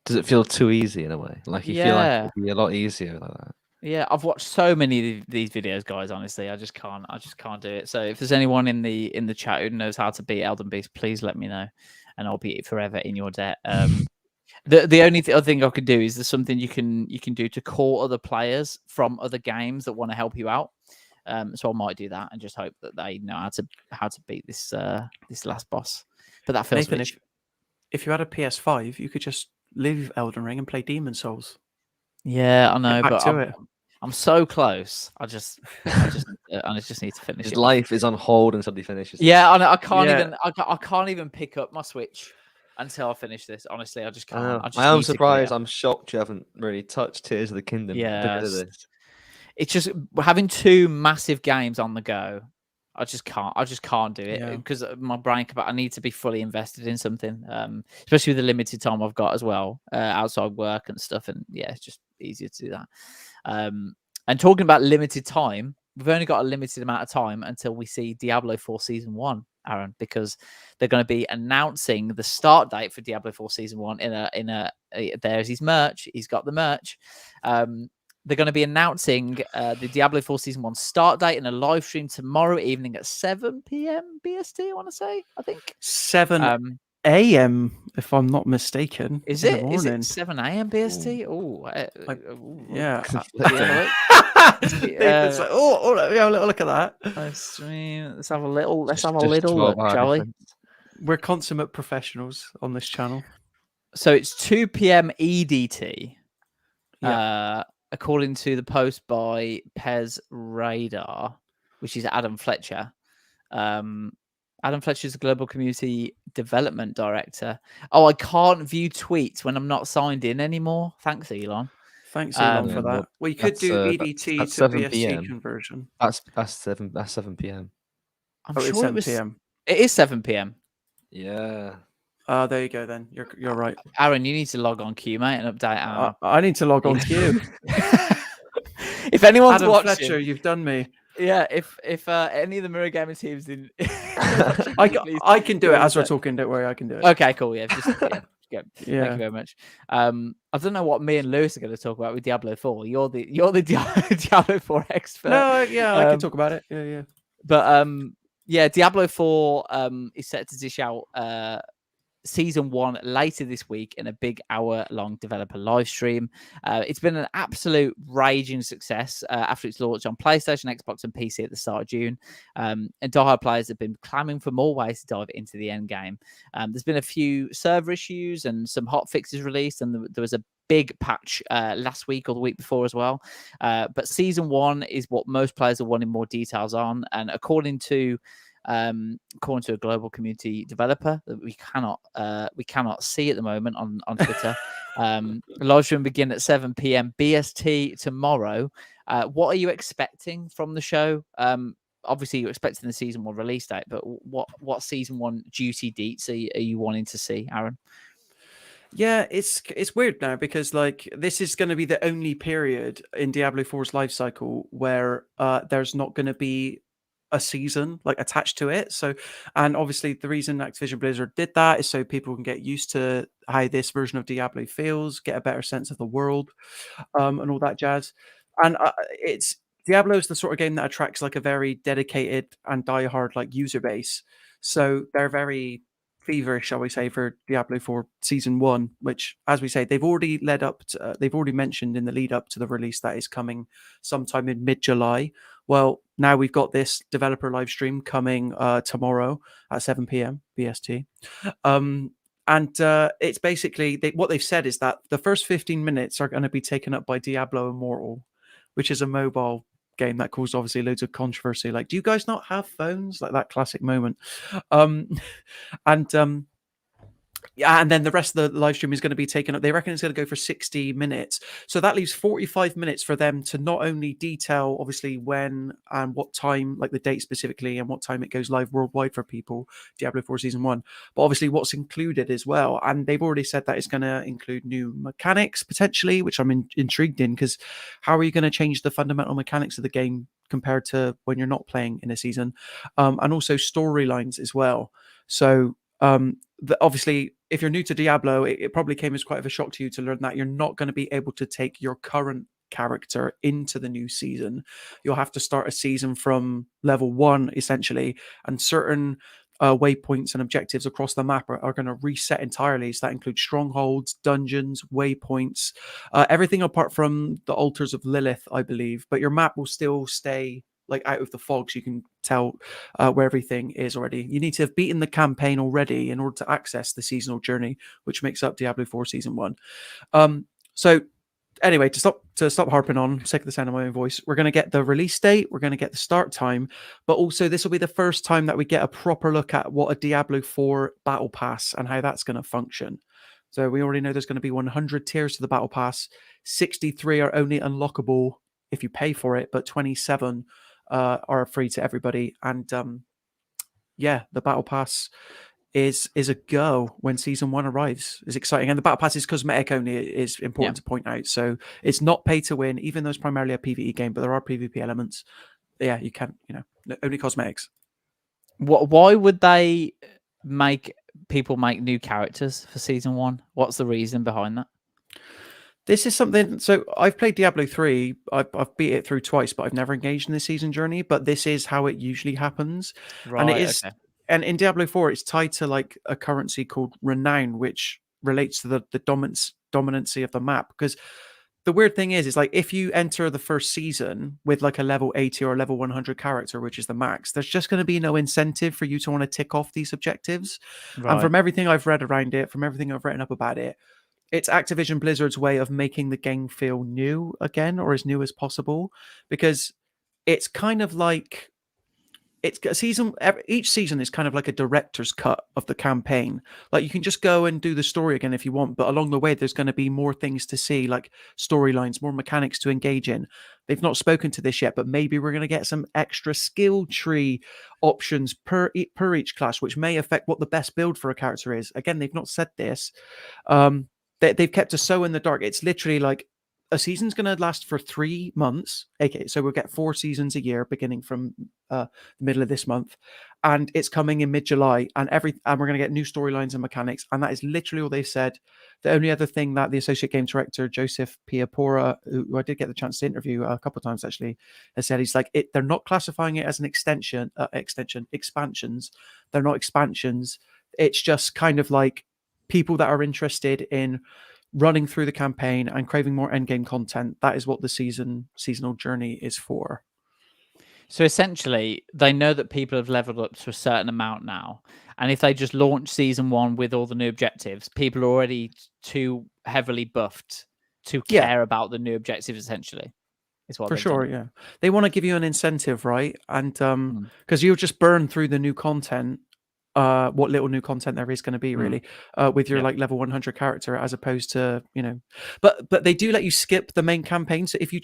Does it feel too easy in a way? Like you feel like Yeah. it'd be a lot easier like that. Yeah, I've watched so many of these videos, guys. Honestly, I just can't do it. So if there's anyone in the chat who knows how to beat Elden Beast, please let me know, and I'll be forever in your debt. The only other thing I could do is there's something you can do to call other players from other games that want to help you out. So I might do that and just hope that they know how to beat this last boss. But that feels Nathan, if you had a PS5, you could just leave Elden Ring and play Demon Souls. yeah, I know, back but to it. I'm so close. I just need to finish His it. life is on hold until he finishes. Yeah, I can't Yeah. even. I can't even pick up my Switch until I finish this. Honestly, I just can't. I just I am need to clear. surprised. I'm shocked you haven't really touched Tears of the Kingdom because of this. It's just having two massive games on the go. I just can't do it because my brain. I need to be fully invested in something, especially with the limited time I've got as well, outside work and stuff. And yeah, it's just easier to do that. And talking about limited time, we've only got a limited amount of time until we see Diablo 4 Season 1, Aaron, because they're going to be announcing the start date for Diablo 4 Season 1 there's his merch. He's got the merch. They're going to be announcing the Diablo 4 Season 1 start date in a live stream tomorrow evening at 7 p.m. BST, I want to say, I think. 7 a.m., if I'm not mistaken. Is in it? the Is morning. it 7 a.m. BST? Oh, yeah. Yeah. It's like, oh, let me have a little look at that. Let's have a little look, shall we? We're consummate professionals on this channel. So it's 2 p.m. EDT. Yeah. According to the post by Pez Radar, which is Adam Fletcher. Adam Fletcher is the Global Community Development Director. Oh, I can't view tweets when I'm not signed in anymore. Thanks, Elon. Thanks, Elon, for that. Well, you could do EDT that's to 7 BST PM. conversion. That's 7 PM. I'm it's sure 7 it was. PM. It is 7 p.m. Yeah. There you go. Then you're right. Aaron, you need to log on Q, mate, and update our. I need to log on Q. If anyone's Adam watching, Fletcher, you've done me. Yeah, if any of the Mirror Gaming teams in, I can do it as we're talking. Don't worry, I can do it. Okay, cool. Yeah, just Thank you very much. I don't know what me and Lewis are going to talk about with Diablo 4. You're the Diablo 4 expert. No, yeah, I can talk about it. Yeah. But yeah, Diablo 4 is set to dish out Season 1 later this week in a big hour-long developer live stream. It's been an absolute raging success after its launch on PlayStation, Xbox, and PC at the start of June. And diehard players have been clamoring for more ways to dive into the end game. There's been a few server issues and some hot fixes released, and there was a big patch last week or the week before as well. But Season 1 is what most players are wanting more details on, and according to a global community developer that we cannot see at the moment on Twitter. The live stream begin at 7 p.m. BST tomorrow. What are you expecting from the show? Obviously, you're expecting the Season 1 release date, but what Season 1 juicy deets are you wanting to see, Aaron? Yeah, it's weird now because like this is going to be the only period in Diablo 4's life cycle where there's not going to be a season like attached to it. So, and obviously the reason Activision Blizzard did that is so people can get used to how this version of Diablo feels, get a better sense of the world, and all that jazz. And it's Diablo is the sort of game that attracts like a very dedicated and diehard like user base. So they're very feverish, shall we say, for Diablo 4 Season 1, which, as we say, they've already mentioned in the lead up to the release that is coming sometime in mid-July. Well, now we've got this developer live stream coming tomorrow at 7 p.m. BST. And it's basically, what they've said is that the first 15 minutes are going to be taken up by Diablo Immortal, which is a mobile game that caused obviously loads of controversy. Like, do you guys not have phones? Like that classic moment. Yeah, and then the rest of the live stream is going to be taken up. They reckon it's going to go for 60 minutes. So that leaves 45 minutes for them to not only detail, obviously, when and what time, like the date specifically, and what time it goes live worldwide for people, Diablo 4 Season 1, but obviously what's included as well. And they've already said that it's going to include new mechanics, potentially, which I'm intrigued in, because how are you going to change the fundamental mechanics of the game compared to when you're not playing in a season? And also storylines as well. So, obviously, if you're new to Diablo, it probably came as quite of a shock to you to learn that you're not going to be able to take your current character into the new season. You'll have to start a season from level 1 essentially, and certain waypoints and objectives across the map are going to reset entirely. So that includes strongholds, dungeons, waypoints, everything apart from the altars of Lilith, I believe. But your map will still stay like out of the fog, so you can tell where everything is already. You need to have beaten the campaign already in order to access the seasonal journey, which makes up Diablo 4 Season 1. So anyway, to stop harping on, sake of the sound of my own voice, we're going to get the release date, we're going to get the start time, but also this will be the first time that we get a proper look at what a Diablo 4 battle pass and how that's going to function. So we already know there's going to be 100 tiers to the battle pass. 63 are only unlockable if you pay for it, but 27 are free to everybody. And the battle pass is a go when season 1 arrives. Is exciting, and the battle pass is cosmetic only. It is important to point out. So it's not pay to win, even though it's primarily a PvE game, but there are PvP elements. Yeah, you can, only cosmetics. Why would they make people make new characters for season 1? What's the reason behind that? This is something. So I've played Diablo 3. I've beat it through twice, but I've never engaged in the season journey. But this is how it usually happens, Right, and it is. okay. And in Diablo 4, it's tied to like a currency called renown, which relates to the dominancy of the map. Because the weird thing is like if you enter the first season with like a level 80 or a level 100 character, which is the max, there's just going to be no incentive for you to want to tick off these objectives. Right. And from everything I've read around it, from everything I've written up about it, it's Activision Blizzard's way of making the game feel new again, or as new as possible, because it's kind of like it's a season. Each season is kind of like a director's cut of the campaign. Like you can just go and do the story again if you want, but along the way there's going to be more things to see, like storylines, more mechanics to engage in. They've not spoken to this yet, but maybe we're going to get some extra skill tree options per each class, which may affect what the best build for a character is. Again, they've not said this. They've kept us so in the dark. It's literally like a season's going to last for 3 months. Okay, so we'll get 4 seasons a year beginning from the middle of this month, and it's coming in mid-July. And we're going to get new storylines and mechanics, and that is literally all they've said. The only other thing that the associate game director Joseph Piapora, who I did get the chance to interview a couple of times actually, has said he's like they're not classifying it as an expansions. They're not expansions. It's just kind of like people that are interested in running through the campaign and craving more endgame content. That is what the seasonal journey is for. So essentially, they know that people have leveled up to a certain amount now. And if they just launch season 1 with all the new objectives, people are already too heavily buffed to care about the new objectives, essentially. Is what for sure, yeah. They want to give you an incentive, right? And because you'll just burn through the new content, what little new content there is going to be really with your like level 100 character, as opposed to but they do let you skip the main campaign. So if you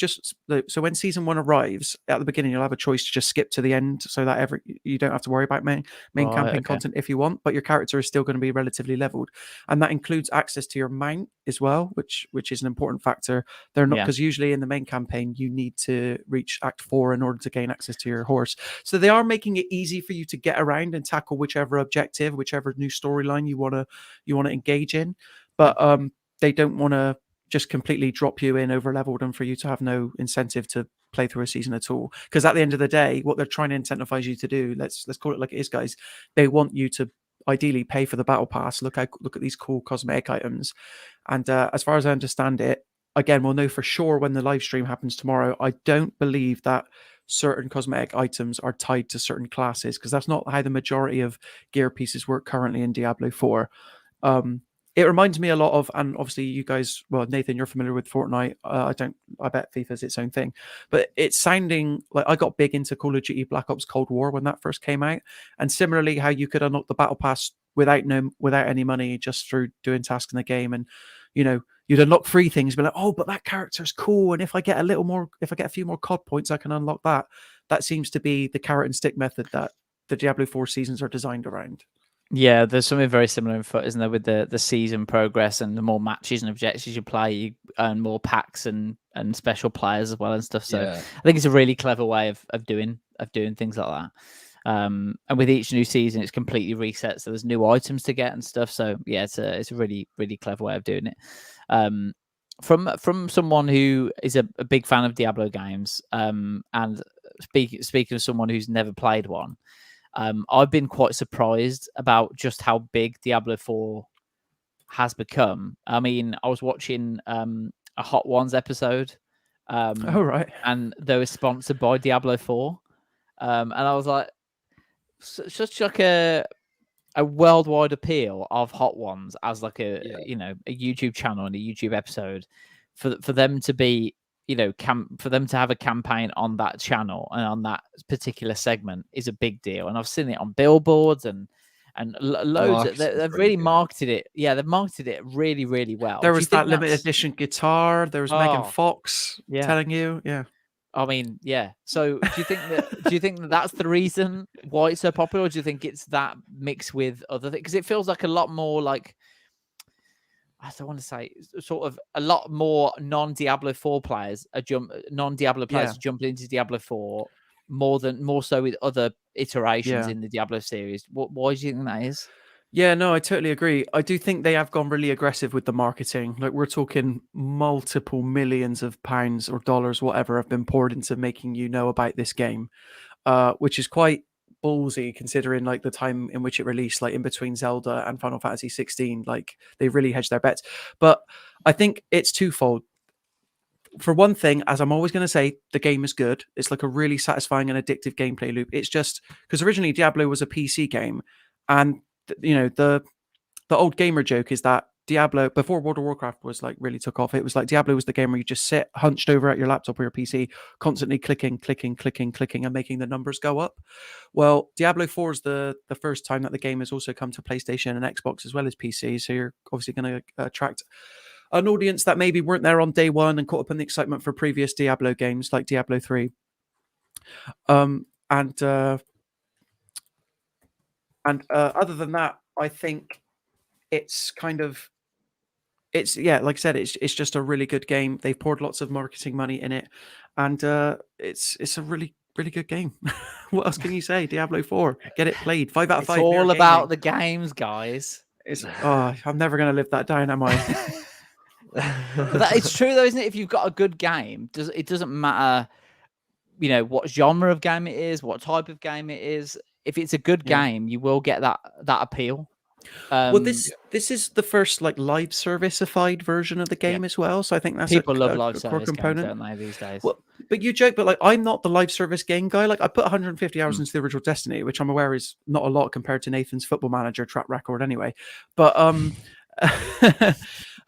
so when season 1 arrives at the beginning, you'll have a choice to just skip to the end, so that you don't have to worry about main campaign content if you want, but your character is still going to be relatively leveled, and that includes access to your mount as well, which is an important factor. They're not, because usually in the main campaign you need to reach Act 4 in order to gain access to your horse. So they are making it easy for you to get around and tackle whichever objective, whichever new storyline you want to engage in, but they don't want to just completely drop you in over leveled and for you to have no incentive to play through a season at all. Because at the end of the day, what they're trying to incentivize you to do, let's call it like it is, guys, they want you to ideally pay for the battle pass. Look at these cool cosmetic items, and as far as I understand it, again, we'll know for sure when the live stream happens tomorrow. I don't believe that certain cosmetic items are tied to certain classes, because that's not how the majority of gear pieces work currently in Diablo 4. It reminds me a lot of, and obviously you guys, well, Nathan, you're familiar with Fortnite. I bet FIFA's its own thing, but it's sounding like I got big into Call of Duty Black Ops Cold War when that first came out. And similarly, how you could unlock the battle pass without any money, just through doing tasks in the game. And, you'd unlock free things, be like, oh, but that character's cool. And if I get a few more COD points, I can unlock that. That seems to be the carrot and stick method that the Diablo 4 seasons are designed around. Yeah, there's something very similar in foot, isn't there, with the season progress, and the more matches and objectives you play, you earn more packs and special players as well and stuff. So I think it's a really clever way of doing things like And with each new season, it's completely reset. So there's new items to get and stuff. So yeah, it's a really, really clever way of doing it. From someone who is a big fan of Diablo games, and speaking of someone who's never played one, I've been quite surprised about just how big Diablo 4 has become. I mean, I was watching a Hot Ones episode, Oh, right. and they were sponsored by Diablo 4, and I was like, such like a worldwide appeal of Hot Ones as like a YouTube channel and a YouTube episode for them to be for them to have a campaign on that channel and on that particular segment is a big deal. And I've seen it on billboards and loads. They've really marketed it. Yeah, they've marketed it really, really well. There was that limited edition guitar. There was Megan Fox telling you, yeah. I mean, yeah. So do you think that that's the reason why it's so popular, or do you think it's that mixed with other things? Because it feels like a lot more like, I don't want to say, sort of a lot more non-Diablo 4 players non-Diablo players jumping into Diablo 4 more so with other iterations in the Diablo series. Why do you think that is? Yeah, no, I totally agree. I do think they have gone really aggressive with the marketing. Like, we're talking multiple millions of pounds or dollars, whatever, have been poured into making you know about this game, which is quite ballsy considering like the time in which it released, like in between Zelda and Final Fantasy 16. Like, they really hedged their bets. But I think it's twofold. For one thing, as I'm always going to say, the game is good. It's like a really satisfying and addictive gameplay loop. It's just because originally Diablo was a PC game, and the old gamer joke is that Diablo, before World of Warcraft was like really took off, it was like Diablo was the game where you just sit hunched over at your laptop or your PC, constantly clicking, and making the numbers go up. Well, Diablo 4 is the first time that the game has also come to PlayStation and Xbox as well as PC. So you're obviously going to attract an audience that maybe weren't there on day one and caught up in the excitement for previous Diablo games like Diablo 3. Other than that, I think it's kind of, like I said, it's just a really good game. They've poured lots of marketing money in it, and it's a really, really good game. What else can you say? Diablo 4, get it played. 5 out of 5. It's all about the games, guys. I'm never going to live that down, am I? It's true though, isn't it? If you've got a good game, it doesn't matter, what genre of game it is, what type of game it is. If it's a good game, you will get that appeal. Well, this is the first like live service-ified version of the game as well. So I think that's people love a live service component, games, don't they, these days? Well, but you joke, but like I'm not the live service game guy. Like I put 150 hours into the original Destiny, which I'm aware is not a lot compared to Nathan's Football Manager track record, anyway. But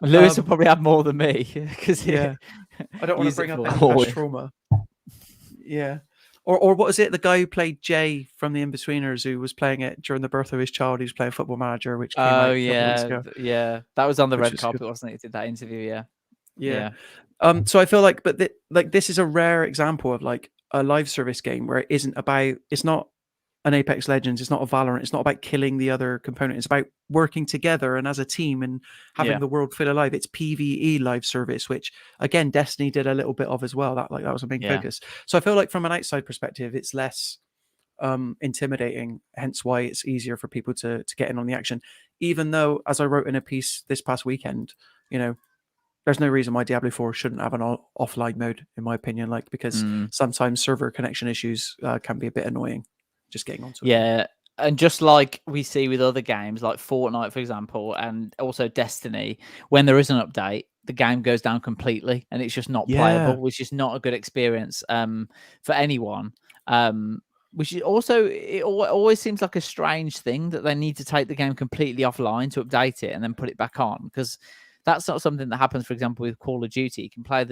Lewis will probably have more than me because I don't want to bring up any past trauma. Yeah. Or what was it? The guy who played Jay from the Inbetweeners, who was playing it during the birth of his child, who's playing Football Manager, which came out a couple weeks ago. Yeah, that was on the red carpet, wasn't it? He did that interview, yeah. So I feel like, but this is a rare example of like a live service game where it isn't about. It's not an Apex Legends. It's not a Valorant. It's not about killing the other component. It's about working together and as a team and having the world feel alive. It's PvE live service, which again Destiny did a little bit of as well. That was a big focus. So I feel like from an outside perspective, it's less intimidating. Hence why it's easier for people to get in on the action. Even though, as I wrote in a piece this past weekend, there's no reason why Diablo 4 shouldn't have an offline mode, in my opinion. Like because sometimes server connection issues can be a bit annoying. Just getting onto it. Yeah, and just like we see with other games like Fortnite, for example, and also Destiny, when there is an update, the game goes down completely and it's just not playable, which is not a good experience for anyone. Which is also, it always seems like a strange thing that they need to take the game completely offline to update it and then put it back on, because that's not something that happens, for example, with Call of Duty. You can play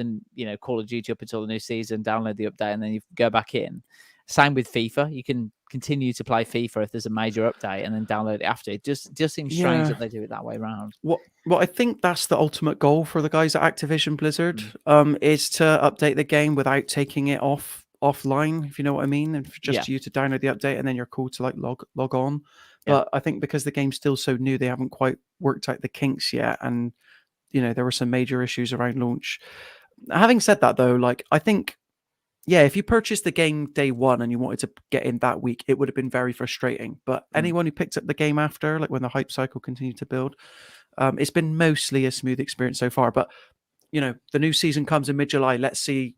Call of Duty up until the new season, download the update, and then you go back in. Same with FIFA. You can continue to play FIFA if there's a major update and then download it after. It just seems strange that they do it that way around. Well, I think that's the ultimate goal for the guys at Activision Blizzard, is to update the game without taking it offline, if you know what I mean, and just you to download the update and then you're cool to like log on. But I think because the game's still so new, they haven't quite worked out the kinks yet, and there were some major issues around launch. Having said that, though, like I think yeah, if you purchased the game day one and you wanted to get in that week, it would have been very frustrating. But anyone who picked up the game after, like when the hype cycle continued to build, it's been mostly a smooth experience so far. But the new season comes in mid-July. Let's see.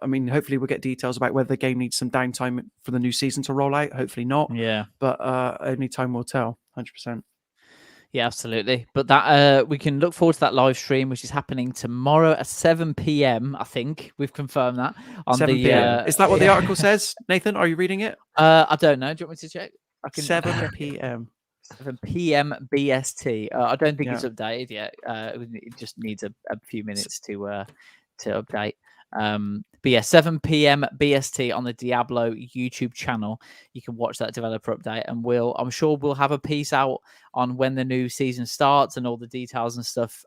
I mean, hopefully we'll get details about whether the game needs some downtime for the new season to roll out. Hopefully not. Yeah. But only time will tell. 100%. Yeah, absolutely. But that we can look forward to that live stream, which is happening tomorrow at 7 p.m. I think we've confirmed that on 7 the. p.m. Is that what the article says, Nathan? Are you reading it? I don't know. Do you want me to check? I can 7 p.m. 7 p.m. BST. I don't think Yeah. it's updated yet. It just needs a few minutes to update. But yeah, 7 p.m. BST on the Diablo YouTube channel. You can watch that developer update, and I'm sure we'll have a piece out on when the new season starts and all the details and stuff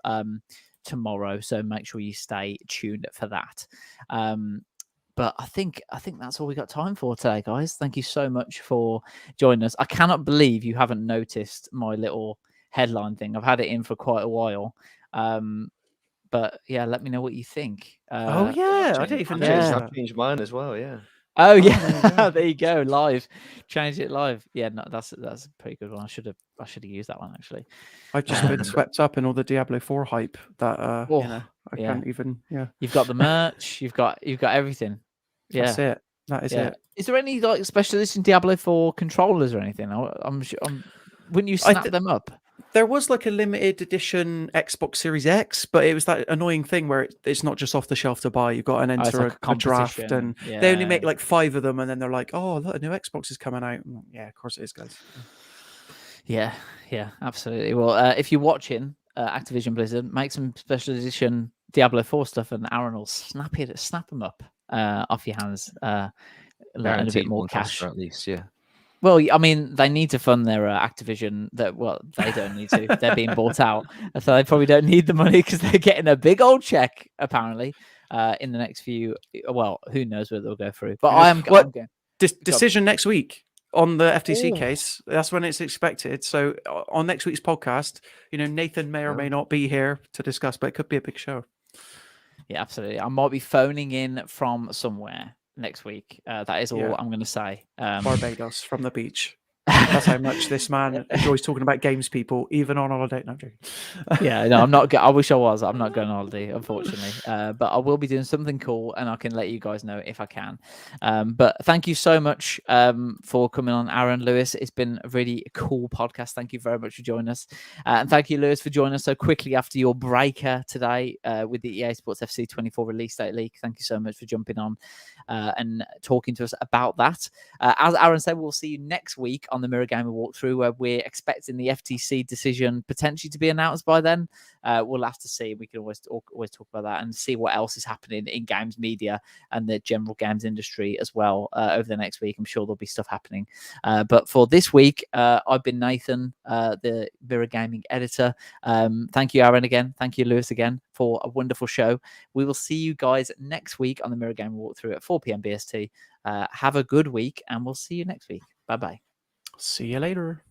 tomorrow. So make sure you stay tuned for that. But I think that's all we got time for today, guys. Thank you so much for joining us. I cannot believe you haven't noticed my little headline thing. I've had it in for quite a while. But yeah, let me know what you think. Oh yeah, I didn't even know. I've changed mine as well. Yeah. Oh yeah, there you go. Live, change it live. Yeah, no, that's a pretty good one. I should have used that one actually. I've just been swept up in all the Diablo 4 hype that I can't even. Yeah, you've got the merch. You've got everything. Yeah, that's it. That is it. Is there any like special edition Diablo 4 controllers or anything? I'm sure. Wouldn't you snap them up? There was like a limited edition Xbox Series X, but it was that annoying thing where it's not just off the shelf to buy. You've got to enter a draft, and they only make like 5 of them, and then they're like, "Oh, look, a new Xbox is coming out." Yeah, of course it is, guys. Yeah, absolutely. Well, if you're watching Activision Blizzard, make some special edition Diablo 4 stuff, and Aaron will snap them up off your hands. And a bit more cash, at least. Yeah. Well, I mean, they need to fund their Activision. They don't need to. They're being bought out, so they probably don't need the money because they're getting a big old check apparently in the next few. Well, who knows where they'll go through? But I'm going. Decision next week on the FTC case. That's when it's expected. So on next week's podcast, Nathan may or may not be here to discuss, but it could be a big show. Yeah, absolutely. I might be phoning in from somewhere next week. That is all I'm going to say. Barbados from the beach. That's how much this man enjoys talking about games, people, even on holiday. No, I'm joking. Yeah, no, I'm not. I wish I was. I'm not going on holiday, unfortunately. But I will be doing something cool, and I can let you guys know if I can. But thank you so much for coming on, Aaron, Lewis. It's been a really cool podcast. Thank you very much for joining us, and thank you, Lewis, for joining us so quickly after your breaker today with the EA Sports FC 24 release date leak. Thank you so much for jumping on and talking to us about that. As Aaron said, we'll see you next week on the Mirror Gamer walkthrough, where we're expecting the FTC decision potentially to be announced by then. We'll have to see. We can always talk about that and see what else is happening in games media and the general games industry as well over the next week. I'm sure there'll be stuff happening. But for this week, I've been Nathan, the Mirror Gaming editor. Thank you, Aaron, again. Thank you, Lewis, again, for a wonderful show. We will see you guys next week on the Mirror Gamer walkthrough at 4 p.m. BST. Have a good week, and we'll see you next week. Bye-bye. See you later.